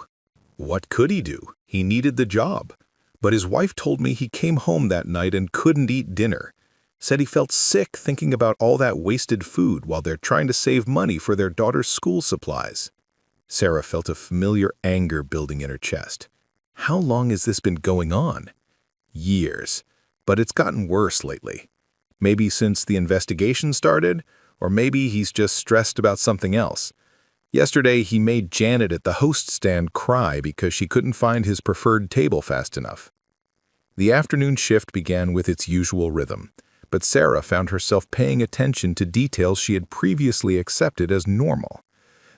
What could he do? He needed the job. But his wife told me he came home that night and couldn't eat dinner. Said he felt sick thinking about all that wasted food while they're trying to save money for their daughter's school supplies. Sarah felt a familiar anger building in her chest. How long has this been going on? Years. But it's gotten worse lately. Maybe since the investigation started, or maybe he's just stressed about something else. Yesterday, he made Janet at the host stand cry because she couldn't find his preferred table fast enough. The afternoon shift began with its usual rhythm, but Sarah found herself paying attention to details she had previously accepted as normal.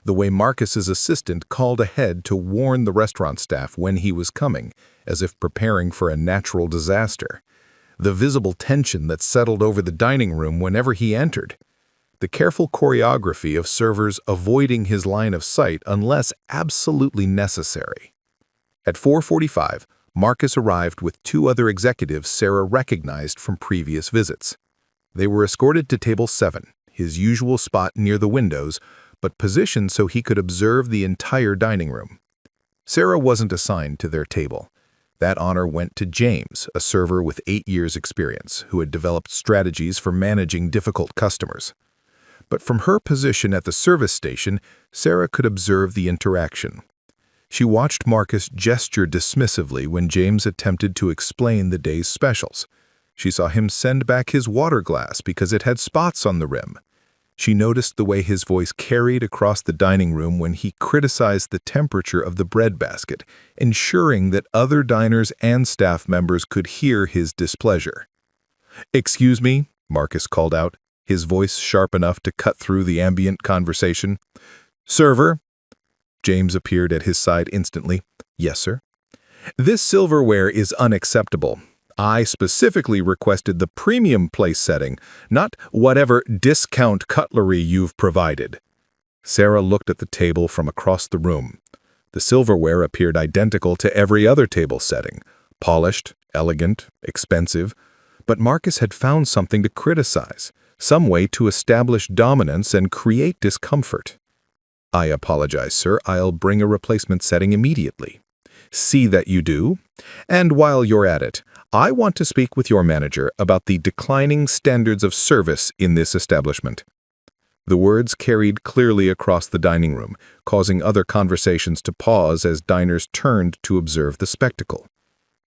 The way Marcus's assistant called ahead to warn the restaurant staff when he was coming, as if preparing for a natural disaster. The visible tension that settled over the dining room whenever he entered. The careful choreography of servers avoiding his line of sight unless absolutely necessary. At 4:45, Marcus arrived with two other executives Sarah recognized from previous visits. They were escorted to table 7, his usual spot near the windows, but positioned so he could observe the entire dining room. Sarah wasn't assigned to their table. That honor went to James, a server with 8 years' experience, who had developed strategies for managing difficult customers. But from her position at the service station, Sarah could observe the interaction. She watched Marcus gesture dismissively when James attempted to explain the day's specials. She saw him send back his water glass because it had spots on the rim. She noticed the way his voice carried across the dining room when he criticized the temperature of the bread basket, ensuring that other diners and staff members could hear his displeasure. "Excuse me," Marcus called out, his voice sharp enough to cut through the ambient conversation. "Server." James appeared at his side instantly. "Yes, sir." "This silverware is unacceptable. I specifically requested the premium place setting, not whatever discount cutlery you've provided." Sarah looked at the table from across the room. The silverware appeared identical to every other table setting, polished, elegant, expensive, but Marcus had found something to criticize, some way to establish dominance and create discomfort. "I apologize, sir. I'll bring a replacement setting immediately." "See that you do. And while you're at it, I want to speak with your manager about the declining standards of service in this establishment." The words carried clearly across the dining room, causing other conversations to pause as diners turned to observe the spectacle.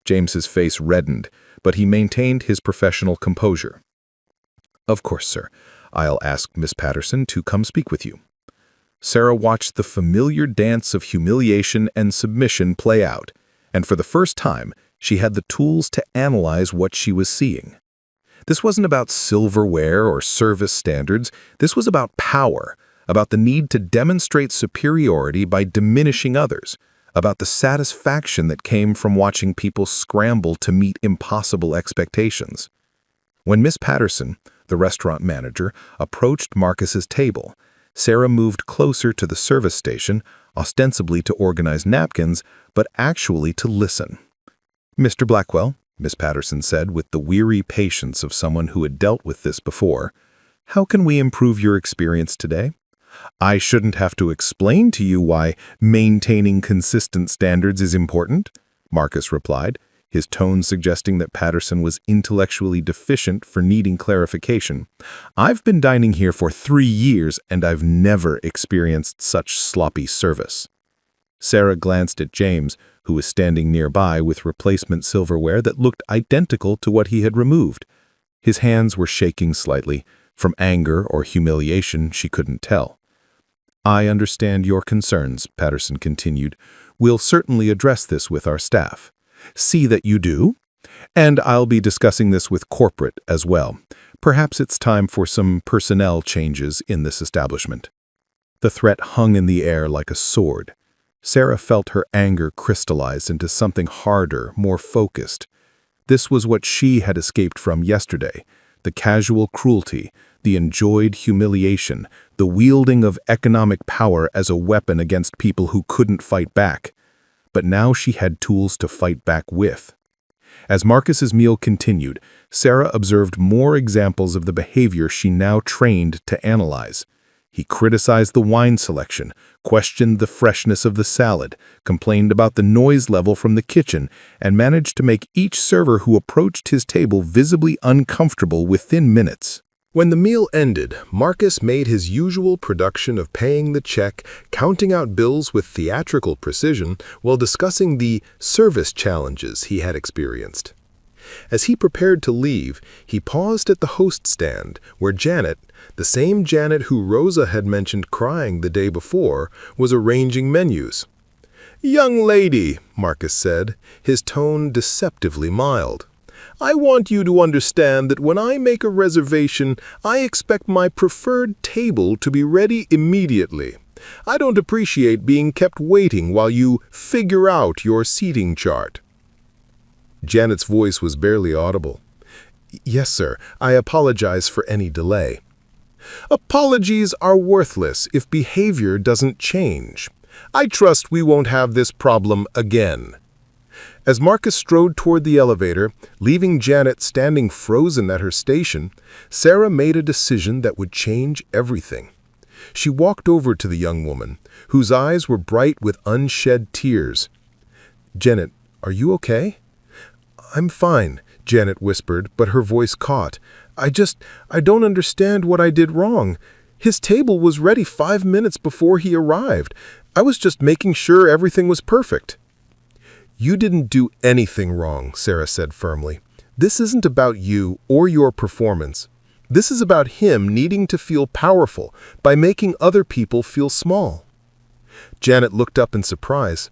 James's face reddened, but he maintained his professional composure. "Of course, sir. I'll ask Miss Patterson to come speak with you." Sarah watched the familiar dance of humiliation and submission play out, and for the first time, she had the tools to analyze what she was seeing. This wasn't about silverware or service standards. This was about power, about the need to demonstrate superiority by diminishing others, about the satisfaction that came from watching people scramble to meet impossible expectations. When Miss Patterson, the restaurant manager, approached Marcus's table, Sarah moved closer to the service station, ostensibly to organize napkins, but actually to listen. "Mr. Blackwell," Miss Patterson said with the weary patience of someone who had dealt with this before, "how can we improve your experience today?" "I shouldn't have to explain to you why maintaining consistent standards is important," Marcus replied, his tone suggesting that Patterson was intellectually deficient for needing clarification. "I've been dining here for 3 years, and I've never experienced such sloppy service." Sarah glanced at James, who was standing nearby with replacement silverware that looked identical to what he had removed. His hands were shaking slightly. From anger or humiliation, she couldn't tell. "I understand your concerns," Patterson continued. "We'll certainly address this with our staff." "See that you do. And I'll be discussing this with corporate as well. Perhaps it's time for some personnel changes in this establishment." The threat hung in the air like a sword. Sarah felt her anger crystallize into something harder, more focused. This was what she had escaped from yesterday: the casual cruelty, the enjoyed humiliation, the wielding of economic power as a weapon against people who couldn't fight back. But now she had tools to fight back with. As Marcus's meal continued, Sarah observed more examples of the behavior she now trained to analyze. He criticized the wine selection, questioned the freshness of the salad, complained about the noise level from the kitchen, and managed to make each server who approached his table visibly uncomfortable within minutes. When the meal ended, Marcus made his usual production of paying the check, counting out bills with theatrical precision, while discussing the service challenges he had experienced. As he prepared to leave, he paused at the host stand, where Janet, the same Janet who Rosa had mentioned crying the day before, was arranging menus. "Young lady," Marcus said, his tone deceptively mild, "I want you to understand that when I make a reservation, I expect my preferred table to be ready immediately. I don't appreciate being kept waiting while you figure out your seating chart." Janet's voice was barely audible. "Yes, sir. I apologize for any delay." "Apologies are worthless if behavior doesn't change. I trust we won't have this problem again." As Marcus strode toward the elevator, leaving Janet standing frozen at her station, Sarah made a decision that would change everything. She walked over to the young woman, whose eyes were bright with unshed tears. "Janet, are you okay?" "I'm fine," Janet whispered, but her voice caught. I don't understand what I did wrong. His table was ready 5 minutes before he arrived. I was just making sure everything was perfect." "You didn't do anything wrong," Sarah said firmly. "This isn't about you or your performance. This is about him needing to feel powerful by making other people feel small." Janet looked up in surprise.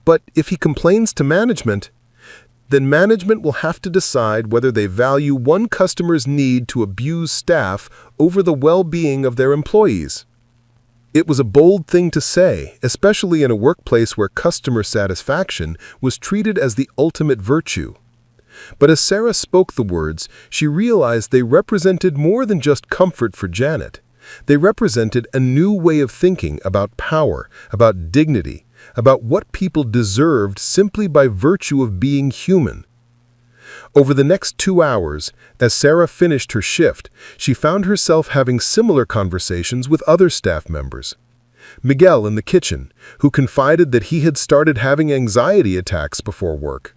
"But if he complains to management..." "Then management will have to decide whether they value one customer's need to abuse staff over the well-being of their employees." It was a bold thing to say, especially in a workplace where customer satisfaction was treated as the ultimate virtue. But as Sarah spoke the words, she realized they represented more than just comfort for Janet. They represented a new way of thinking about power, about dignity, about what people deserved simply by virtue of being human. Over the next 2 hours, as Sarah finished her shift, she found herself having similar conversations with other staff members. Miguel in the kitchen, who confided that he had started having anxiety attacks before work.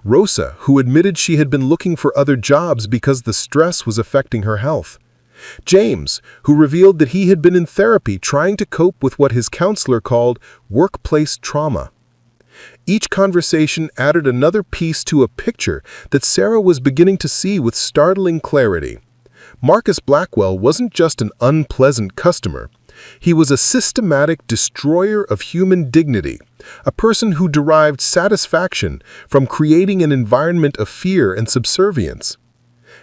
Rosa, who admitted she had been looking for other jobs because the stress was affecting her health. James, who revealed that he had been in therapy trying to cope with what his counselor called workplace trauma. Each conversation added another piece to a picture that Sarah was beginning to see with startling clarity. Marcus Blackwell wasn't just an unpleasant customer. He was a systematic destroyer of human dignity, a person who derived satisfaction from creating an environment of fear and subservience.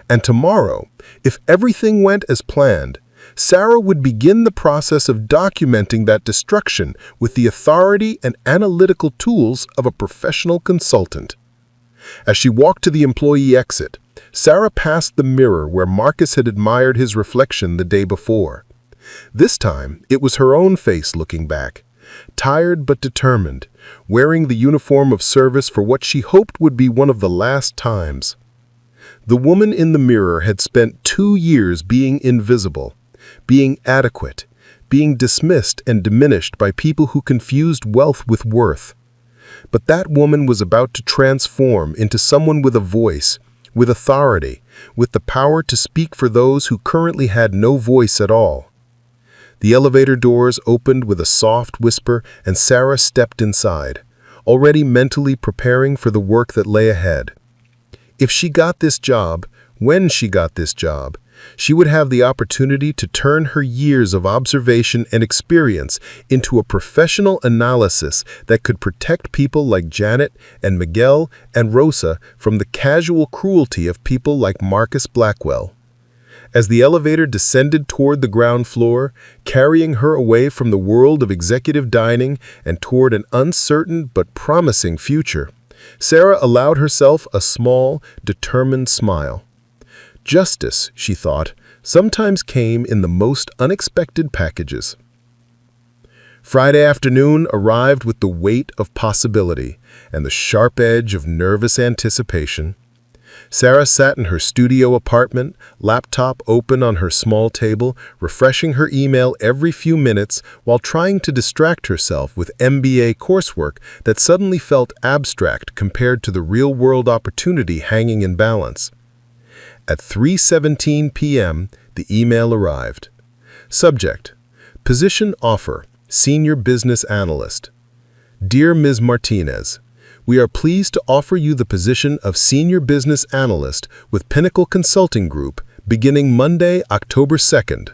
And tomorrow, if everything went as planned, Sarah would begin the process of documenting that destruction with the authority and analytical tools of a professional consultant. As she walked to the employee exit, Sarah passed the mirror where Marcus had admired his reflection the day before. This time, it was her own face looking back, tired but determined, wearing the uniform of service for what she hoped would be one of the last times. The woman in the mirror had spent 2 years being invisible, being adequate, being dismissed and diminished by people who confused wealth with worth. But that woman was about to transform into someone with a voice, with authority, with the power to speak for those who currently had no voice at all. The elevator doors opened with a soft whisper and Sarah stepped inside, already mentally preparing for the work that lay ahead. If she got this job, when she got this job, she would have the opportunity to turn her years of observation and experience into a professional analysis that could protect people like Janet and Miguel and Rosa from the casual cruelty of people like Marcus Blackwell. As the elevator descended toward the ground floor, carrying her away from the world of executive dining and toward an uncertain but promising future, Sarah allowed herself a small, determined smile. Justice, she thought, sometimes came in the most unexpected packages. Friday afternoon arrived with the weight of possibility and the sharp edge of nervous anticipation. Sarah sat in her studio apartment, laptop open on her small table, refreshing her email every few minutes while trying to distract herself with MBA coursework that suddenly felt abstract compared to the real-world opportunity hanging in balance. At 3:17 p.m., the email arrived. Subject: Position offer, Senior Business Analyst. Dear Ms. Martinez, we are pleased to offer you the position of Senior Business Analyst with Pinnacle Consulting Group beginning Monday, October 2nd.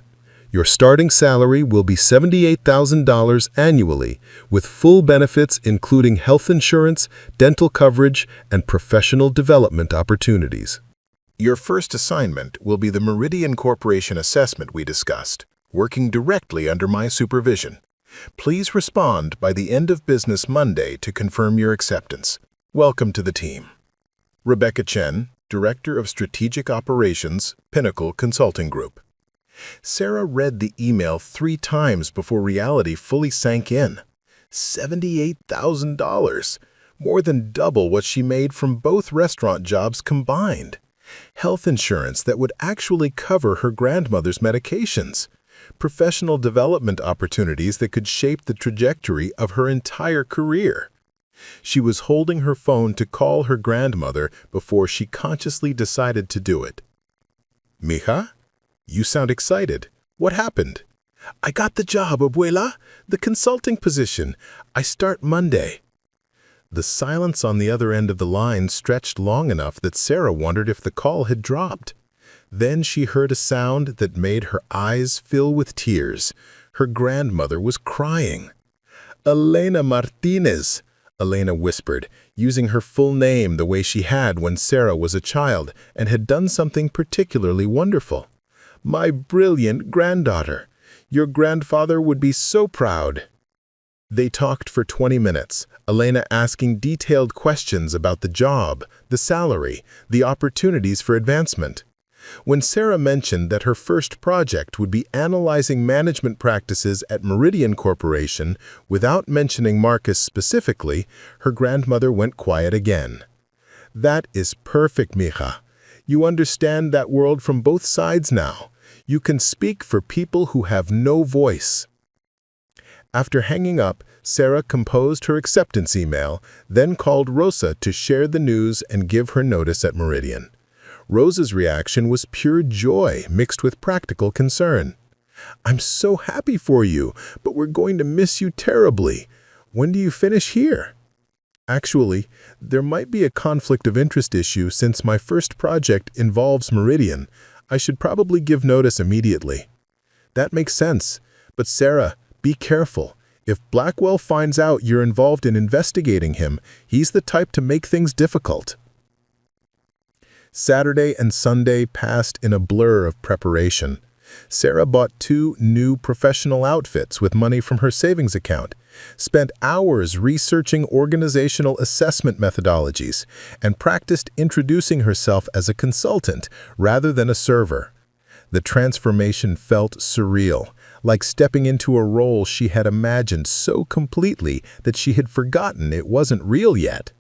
Your starting salary will be $78,000 annually with full benefits including health insurance, dental coverage, and professional development opportunities. Your first assignment will be the Meridian Corporation assessment we discussed, working directly under my supervision. Please respond by the end of business Monday to confirm your acceptance. Welcome to the team. Rebecca Chen, Director of Strategic Operations, Pinnacle Consulting Group. Sarah read the email 3 times before reality fully sank in. $78,000, more than double what she made from both restaurant jobs combined. Health insurance that would actually cover her grandmother's medications. Professional development opportunities that could shape the trajectory of her entire career. She was holding her phone to call her grandmother before she consciously decided to do it. Mija, you sound excited. What happened? I got the job, abuela. The consulting position. I start Monday. The silence on the other end of the line stretched long enough that Sarah wondered if the call had dropped. Then she heard a sound that made her eyes fill with tears. Her grandmother was crying. Elena Martinez, Elena whispered, using her full name the way she had when Sarah was a child and had done something particularly wonderful. My brilliant granddaughter. Your grandfather would be so proud. They talked for 20 minutes, Elena asking detailed questions about the job, the salary, the opportunities for advancement. When Sarah mentioned that her first project would be analyzing management practices at Meridian Corporation without mentioning Marcus specifically, her grandmother went quiet again. That is perfect, mija. You understand that world from both sides now. You can speak for people who have no voice. After hanging up, Sarah composed her acceptance email, then called Rosa to share the news and give her notice at Meridian. Rosa's reaction was pure joy mixed with practical concern. I'm so happy for you, but we're going to miss you terribly. When do you finish here? Actually, there might be a conflict of interest issue since my first project involves Meridian. I should probably give notice immediately. That makes sense, but Sarah, be careful. If Blackwell finds out you're involved in investigating him, he's the type to make things difficult. Saturday and Sunday passed in a blur of preparation. Sarah bought 2 new professional outfits with money from her savings account, spent hours researching organizational assessment methodologies, and practiced introducing herself as a consultant rather than a server. The transformation felt surreal, like stepping into a role she had imagined so completely that she had forgotten it wasn't real yet.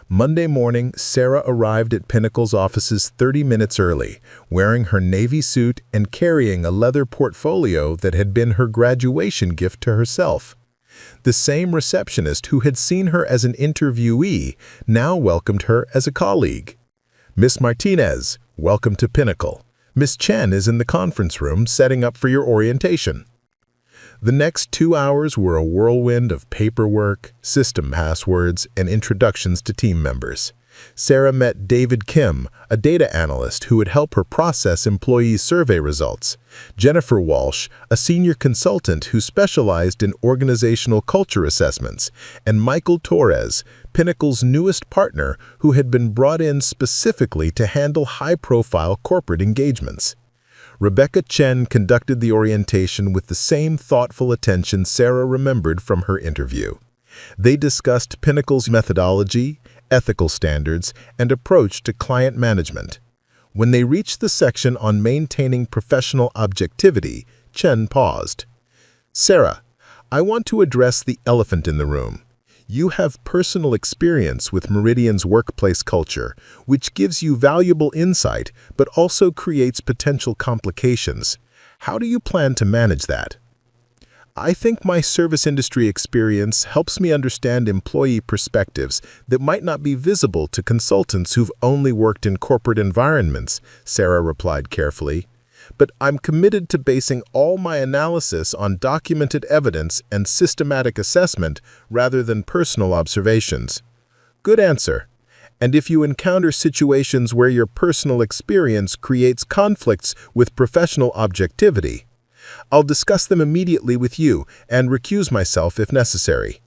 Monday morning, Sarah arrived at Pinnacle's offices 30 minutes early, wearing her navy suit and carrying a leather portfolio that had been her graduation gift to herself. The same receptionist who had seen her as an interviewee now welcomed her as a colleague. Miss Martinez, welcome to Pinnacle. Miss Chen is in the conference room setting up for your orientation. The next 2 hours were a whirlwind of paperwork, system passwords, and introductions to team members. Sarah met David Kim, a data analyst who would help her process employee survey results, Jennifer Walsh, a senior consultant who specialized in organizational culture assessments, and Michael Torres, Pinnacle's newest partner who had been brought in specifically to handle high-profile corporate engagements. Chen conducted the orientation with the same thoughtful attention Sarah remembered from her interview. They discussed Pinnacle's methodology, ethical standards, and approach to client management. When they reached the section on maintaining professional objectivity, Chen paused. "Sarah, I want to address the elephant in the room. You have personal experience with Meridian's workplace culture, which gives you valuable insight but also creates potential complications. How do you plan to manage that?" "I think my service industry experience helps me understand employee perspectives that might not be visible to consultants who've only worked in corporate environments," Sarah replied carefully. "But I'm committed to basing all my analysis on documented evidence and systematic assessment rather than personal observations." "Good answer. And if you encounter situations where your personal experience creates conflicts with professional objectivity, I'll discuss them immediately with you and recuse myself if necessary."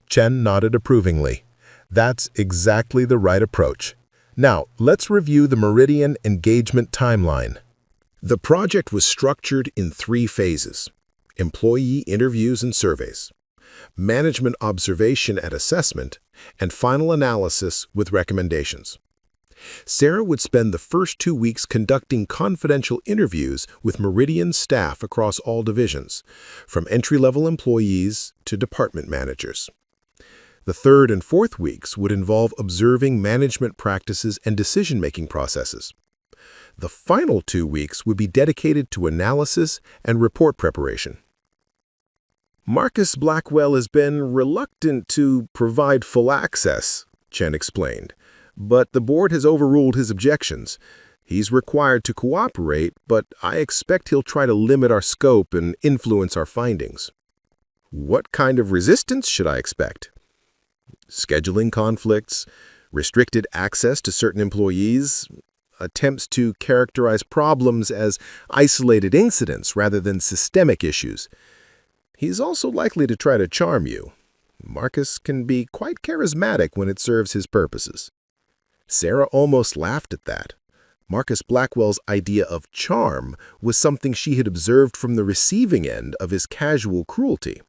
Chen nodded approvingly. "That's exactly the right approach. Now, let's review the Meridian engagement timeline." The project was structured in 3 phases: employee interviews and surveys, management observation and assessment, and final analysis with recommendations. Sarah would spend the first 2 weeks conducting confidential interviews with Meridian staff across all divisions, from entry-level employees to department managers. The 3rd and 4th weeks would involve observing management practices and decision-making processes. The final 2 weeks would be dedicated to analysis and report preparation. "Marcus Blackwell has been reluctant to provide full access," Chen explained, "but the board has overruled his objections. He's required to cooperate, but I expect he'll try to limit our scope and influence our findings." "What kind of resistance should I expect?" "Scheduling conflicts, restricted access to certain employees, attempts to characterize problems as isolated incidents rather than systemic issues. He's also likely to try to charm you. Marcus can be quite charismatic when it serves his purposes." Sarah almost laughed at that. Marcus Blackwell's idea of charm was something she had observed from the receiving end of his casual cruelty.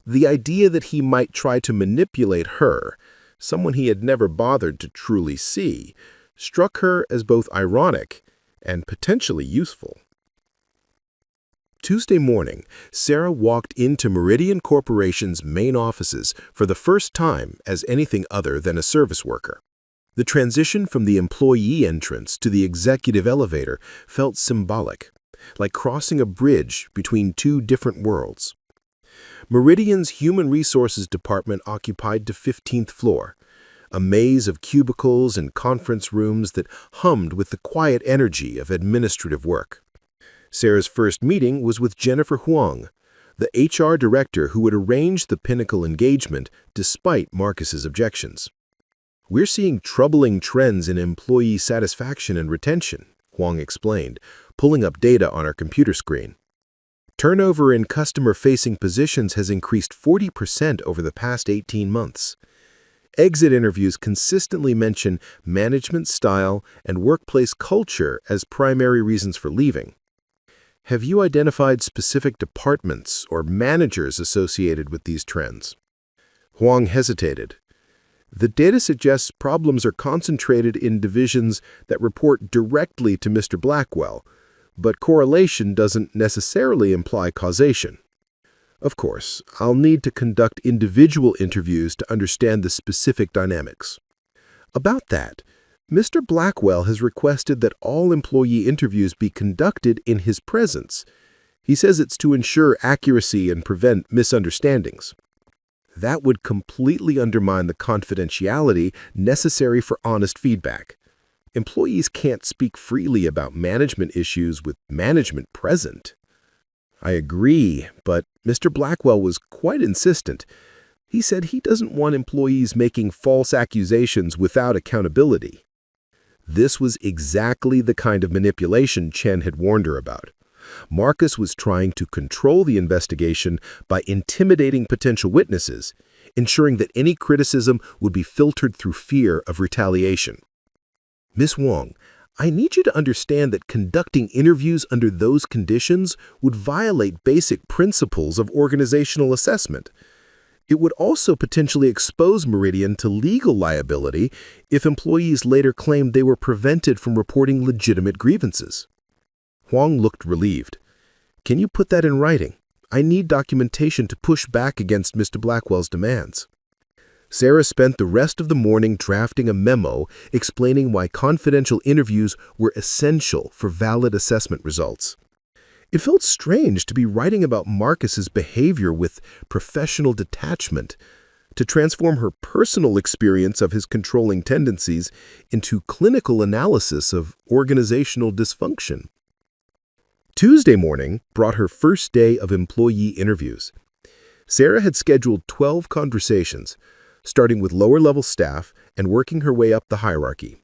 The idea that he might try to manipulate her, someone he had never bothered to truly see, struck her as both ironic and potentially useful. Tuesday morning, Sarah walked into Meridian Corporation's main offices for the first time as anything other than a service worker. The transition from the employee entrance to the executive elevator felt symbolic, like crossing a bridge between 2 different worlds. Meridian's Human Resources Department occupied the 15th floor, a maze of cubicles and conference rooms that hummed with the quiet energy of administrative work. Sarah's first meeting was with Jennifer Huang, the HR director who would arrange the Pinnacle engagement despite Marcus's objections. "We're seeing troubling trends in employee satisfaction and retention," Huang explained, pulling up data on our computer screen. "Turnover in customer-facing positions has increased 40% over the past 18 months. Exit interviews consistently mention management style and workplace culture as primary reasons for leaving. Have you identified specific departments or managers associated with these trends?" Huang hesitated. "The data suggests problems are concentrated in divisions that report directly to Mr. Blackwell, but correlation doesn't necessarily imply causation. Of course, I'll need to conduct individual interviews to understand the specific dynamics." "About that, Mr. Blackwell has requested that all employee interviews be conducted in his presence. He says it's to ensure accuracy and prevent misunderstandings." "That would completely undermine the confidentiality necessary for honest feedback. Employees can't speak freely about management issues with management present." "I agree, but Mr. Blackwell was quite insistent. He said he doesn't want employees making false accusations without accountability." This was exactly the kind of manipulation Chen had warned her about. Marcus was trying to control the investigation by intimidating potential witnesses, ensuring that any criticism would be filtered through fear of retaliation. "Miss Wong, I need you to understand that conducting interviews under those conditions would violate basic principles of organizational assessment. It would also potentially expose Meridian to legal liability if employees later claimed they were prevented from reporting legitimate grievances. Huang looked relieved. Can you put that in writing? I need documentation to push back against Mr. Blackwell's demands. Sarah spent the rest of the morning drafting a memo explaining why confidential interviews were essential for valid assessment results. It felt strange to be writing about Marcus's behavior with professional detachment, to transform her personal experience of his controlling tendencies into clinical analysis of organizational dysfunction. Tuesday morning brought her first day of employee interviews. Sarah had scheduled 12 conversations, starting with lower-level staff and working her way up the hierarchy.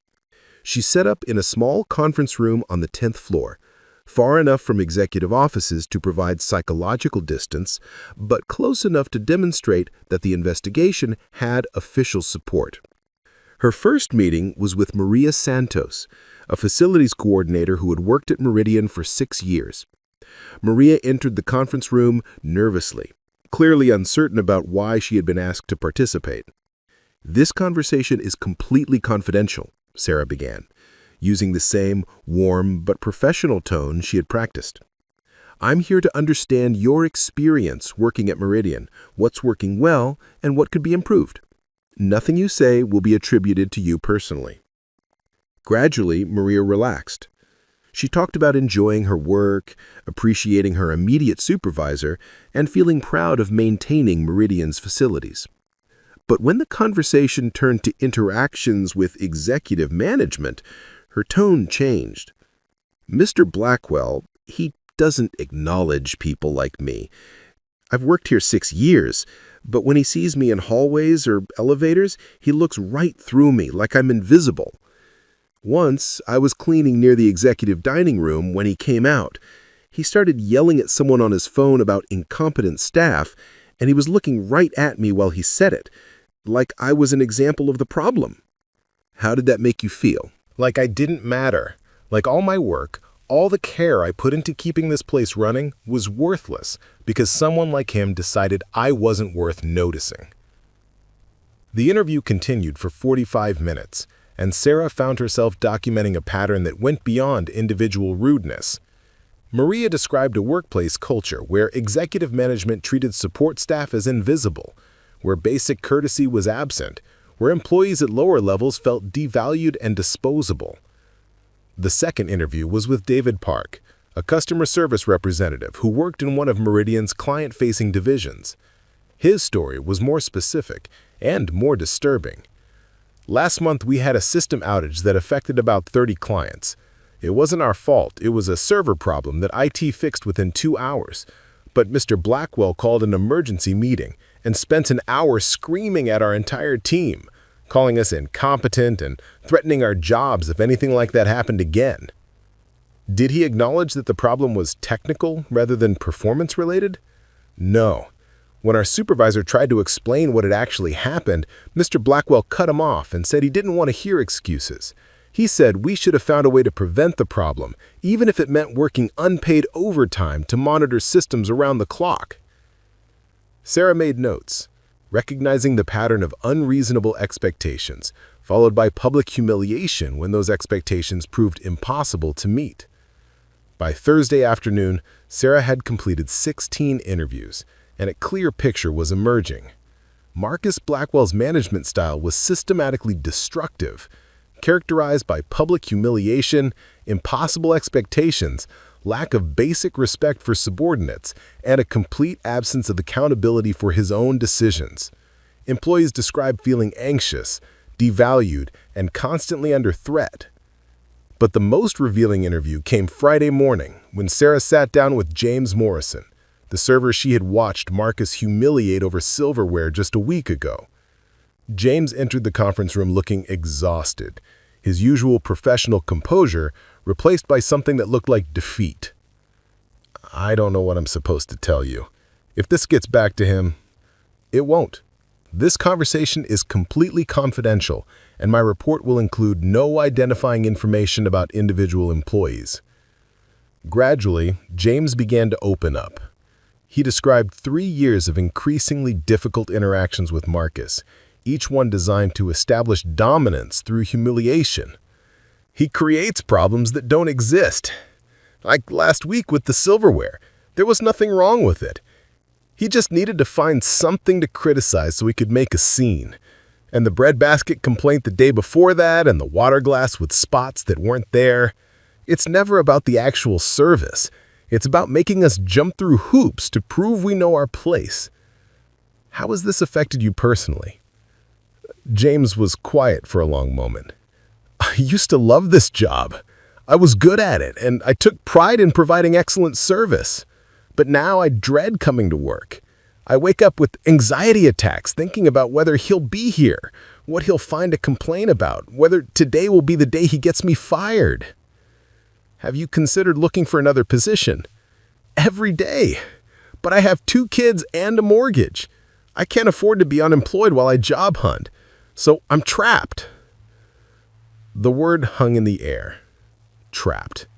She set up in a small conference room on the 10th floor, far enough from executive offices to provide psychological distance, but close enough to demonstrate that the investigation had official support. Her first meeting was with Maria Santos, a facilities coordinator who had worked at Meridian for 6 years. Maria entered the conference room nervously, clearly uncertain about why she had been asked to participate. "This conversation is completely confidential," Sarah began, using the same warm but professional tone she had practiced. "I'm here to understand your experience working at Meridian, what's working well, and what could be improved. Nothing you say will be attributed to you personally." Gradually, Maria relaxed. She talked about enjoying her work, appreciating her immediate supervisor, and feeling proud of maintaining Meridian's facilities. But when the conversation turned to interactions with executive management, her tone changed. "Mr. Blackwell, he doesn't acknowledge people like me. I've worked here 6 years, but when he sees me in hallways or elevators, he looks right through me like I'm invisible. Once, I was cleaning near the executive dining room when he came out. He started yelling at someone on his phone about incompetent staff, and he was looking right at me while he said it, like I was an example of the problem." "How did that make you feel?" Like I didn't matter. Like all my work, all the care I put into keeping this place running was worthless because someone like him decided I wasn't worth noticing. The interview continued for 45 minutes, and Sarah found herself documenting a pattern that went beyond individual rudeness. Maria described a workplace culture where executive management treated support staff as invisible, where basic courtesy was absent, where employees at lower levels felt devalued and disposable. The second interview was with David Park, a customer service representative who worked in one of Meridian's client-facing divisions. His story was more specific and more disturbing. "Last month, we had a system outage that affected about 30 clients. It wasn't our fault. It was a server problem that IT fixed within 2 hours. But Mr. Blackwell called an emergency meeting and spent an hour screaming at our entire team, calling us incompetent and threatening our jobs if anything like that happened again." Did he acknowledge that the problem was technical rather than performance-related? No. When our supervisor tried to explain what had actually happened, Mr. Blackwell cut him off and said he didn't want to hear excuses. He said we should have found a way to prevent the problem, even if it meant working unpaid overtime to monitor systems around the clock. Sarah made notes, recognizing the pattern of unreasonable expectations, followed by public humiliation when those expectations proved impossible to meet. By Thursday afternoon, Sarah had completed 16 interviews, and a clear picture was emerging. Marcus Blackwell's management style was systematically destructive, characterized by public humiliation, impossible expectations, lack of basic respect for subordinates, and a complete absence of accountability for his own decisions. Employees described feeling anxious, devalued, and constantly under threat. But the most revealing interview came Friday morning when Sarah sat down with James Morrison, the server she had watched Marcus humiliate over silverware just a week ago. James entered the conference room looking exhausted, his usual professional composure replaced by something that looked like defeat. "I don't know what I'm supposed to tell you. If this gets back to him, it won't. This conversation is completely confidential, and my report will include no identifying information about individual employees." Gradually, James began to open up. He described 3 years of increasingly difficult interactions with Marcus, each one designed to establish dominance through humiliation. "He creates problems that don't exist. Like last week with the silverware, there was nothing wrong with it. He just needed to find something to criticize so he could make a scene. And the breadbasket complaint the day before that, and the water glass with spots that weren't there. It's never about the actual service. It's about making us jump through hoops to prove we know our place." "How has this affected you personally?" James was quiet for a long moment. "I used to love this job. I was good at it, and I took pride in providing excellent service. But now I dread coming to work. I wake up with anxiety attacks thinking about whether he'll be here, what he'll find to complain about, whether today will be the day he gets me fired." "Have you considered looking for another position?" "Every day. But I have 2 kids and a mortgage. I can't afford to be unemployed while I job hunt. So I'm trapped." The word hung in the air. Trapped.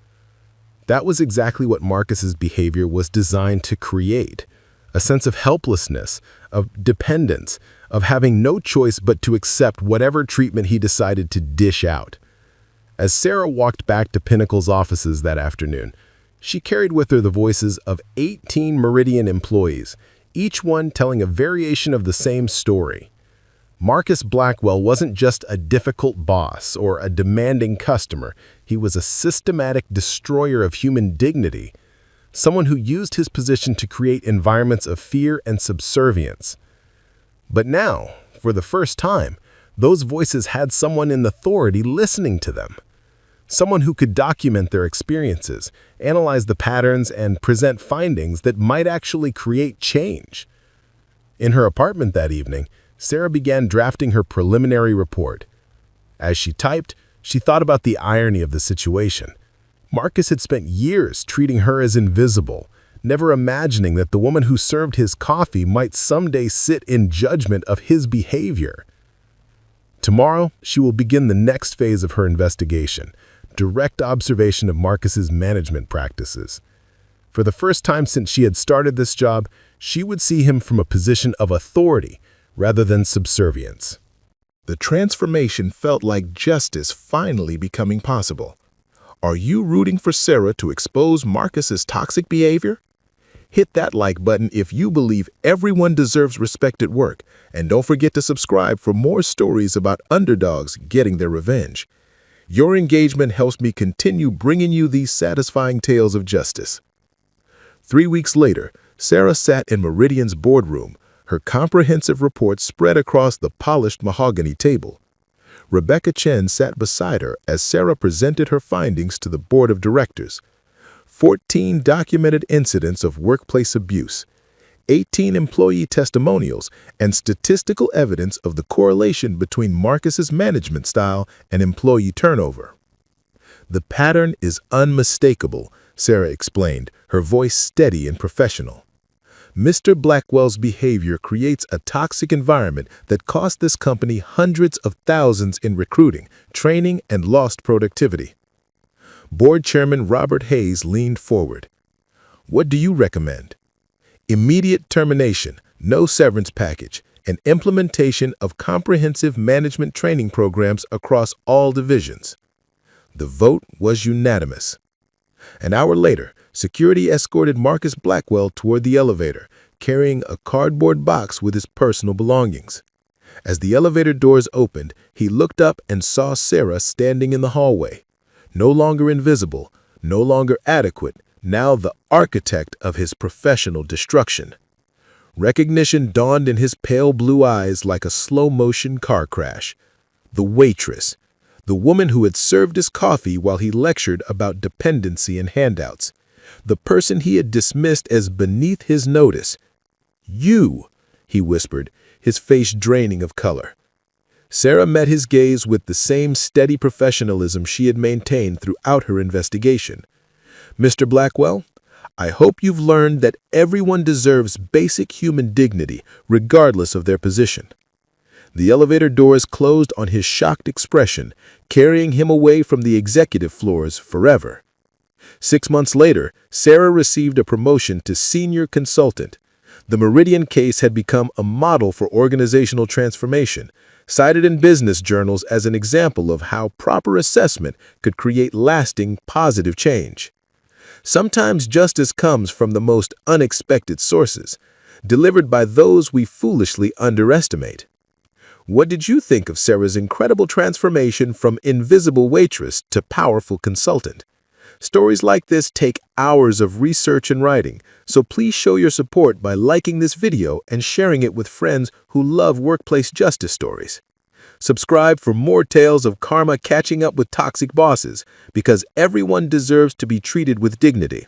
That was exactly what Marcus's behavior was designed to create. A sense of helplessness, of dependence, of having no choice but to accept whatever treatment he decided to dish out. As Sarah walked back to Pinnacle's offices that afternoon, she carried with her the voices of 18 Meridian employees, each one telling a variation of the same story. Marcus Blackwell wasn't just a difficult boss or a demanding customer. He was a systematic destroyer of human dignity, someone who used his position to create environments of fear and subservience. But now, for the first time, those voices had someone in authority listening to them. Someone who could document their experiences, analyze the patterns, and present findings that might actually create change. In her apartment that evening, Sarah began drafting her preliminary report. As she typed, she thought about the irony of the situation. Marcus had spent years treating her as invisible, never imagining that the woman who served his coffee might someday sit in judgment of his behavior. Tomorrow, she will begin the next phase of her investigation, direct observation of Marcus's management practices. For the first time since she had started this job, she would see him from a position of authority rather than subservience. The transformation felt like justice finally becoming possible. Are you rooting for Sarah to expose Marcus's toxic behavior? Hit that like button if you believe everyone deserves respect at work, and don't forget to subscribe for more stories about underdogs getting their revenge. Your engagement helps me continue bringing you these satisfying tales of justice. 3 weeks later, Sarah sat in Meridian's boardroom, her comprehensive report spread across the polished mahogany table. Rebecca Chen sat beside her as Sarah presented her findings to the board of directors. 14 documented incidents of workplace abuse, 18 employee testimonials, and statistical evidence of the correlation between Marcus's management style and employee turnover. "The pattern is unmistakable," Sarah explained, her voice steady and professional. "Mr. Blackwell's behavior creates a toxic environment that cost this company hundreds of thousands in recruiting, training, and lost productivity." Board Chairman Robert Hayes leaned forward. "What do you recommend?" "Immediate termination, no severance package, and implementation of comprehensive management training programs across all divisions." The vote was unanimous. An hour later, security escorted Marcus Blackwell toward the elevator, carrying a cardboard box with his personal belongings. As the elevator doors opened, he looked up and saw Sarah standing in the hallway. No longer invisible, no longer adequate, now the architect of his professional destruction. Recognition dawned in his pale blue eyes like a slow-motion car crash. The waitress, the woman who had served his coffee while he lectured about dependency and handouts, the person he had dismissed as beneath his notice. "You," he whispered, his face draining of color. Sarah met his gaze with the same steady professionalism she had maintained throughout her investigation. "Mr. Blackwell, I hope you've learned that everyone deserves basic human dignity, regardless of their position. The elevator doors closed on his shocked expression, carrying him away from the executive floors forever. 6 months later, Sarah received a promotion to senior consultant. The Meridian case had become a model for organizational transformation, cited in business journals as an example of how proper assessment could create lasting positive change. Sometimes justice comes from the most unexpected sources, delivered by those we foolishly underestimate. What did you think of Sarah's incredible transformation from invisible waitress to powerful consultant? Stories like this take hours of research and writing, so please show your support by liking this video and sharing it with friends who love workplace justice stories. Subscribe for more tales of karma catching up with toxic bosses, because everyone deserves to be treated with dignity.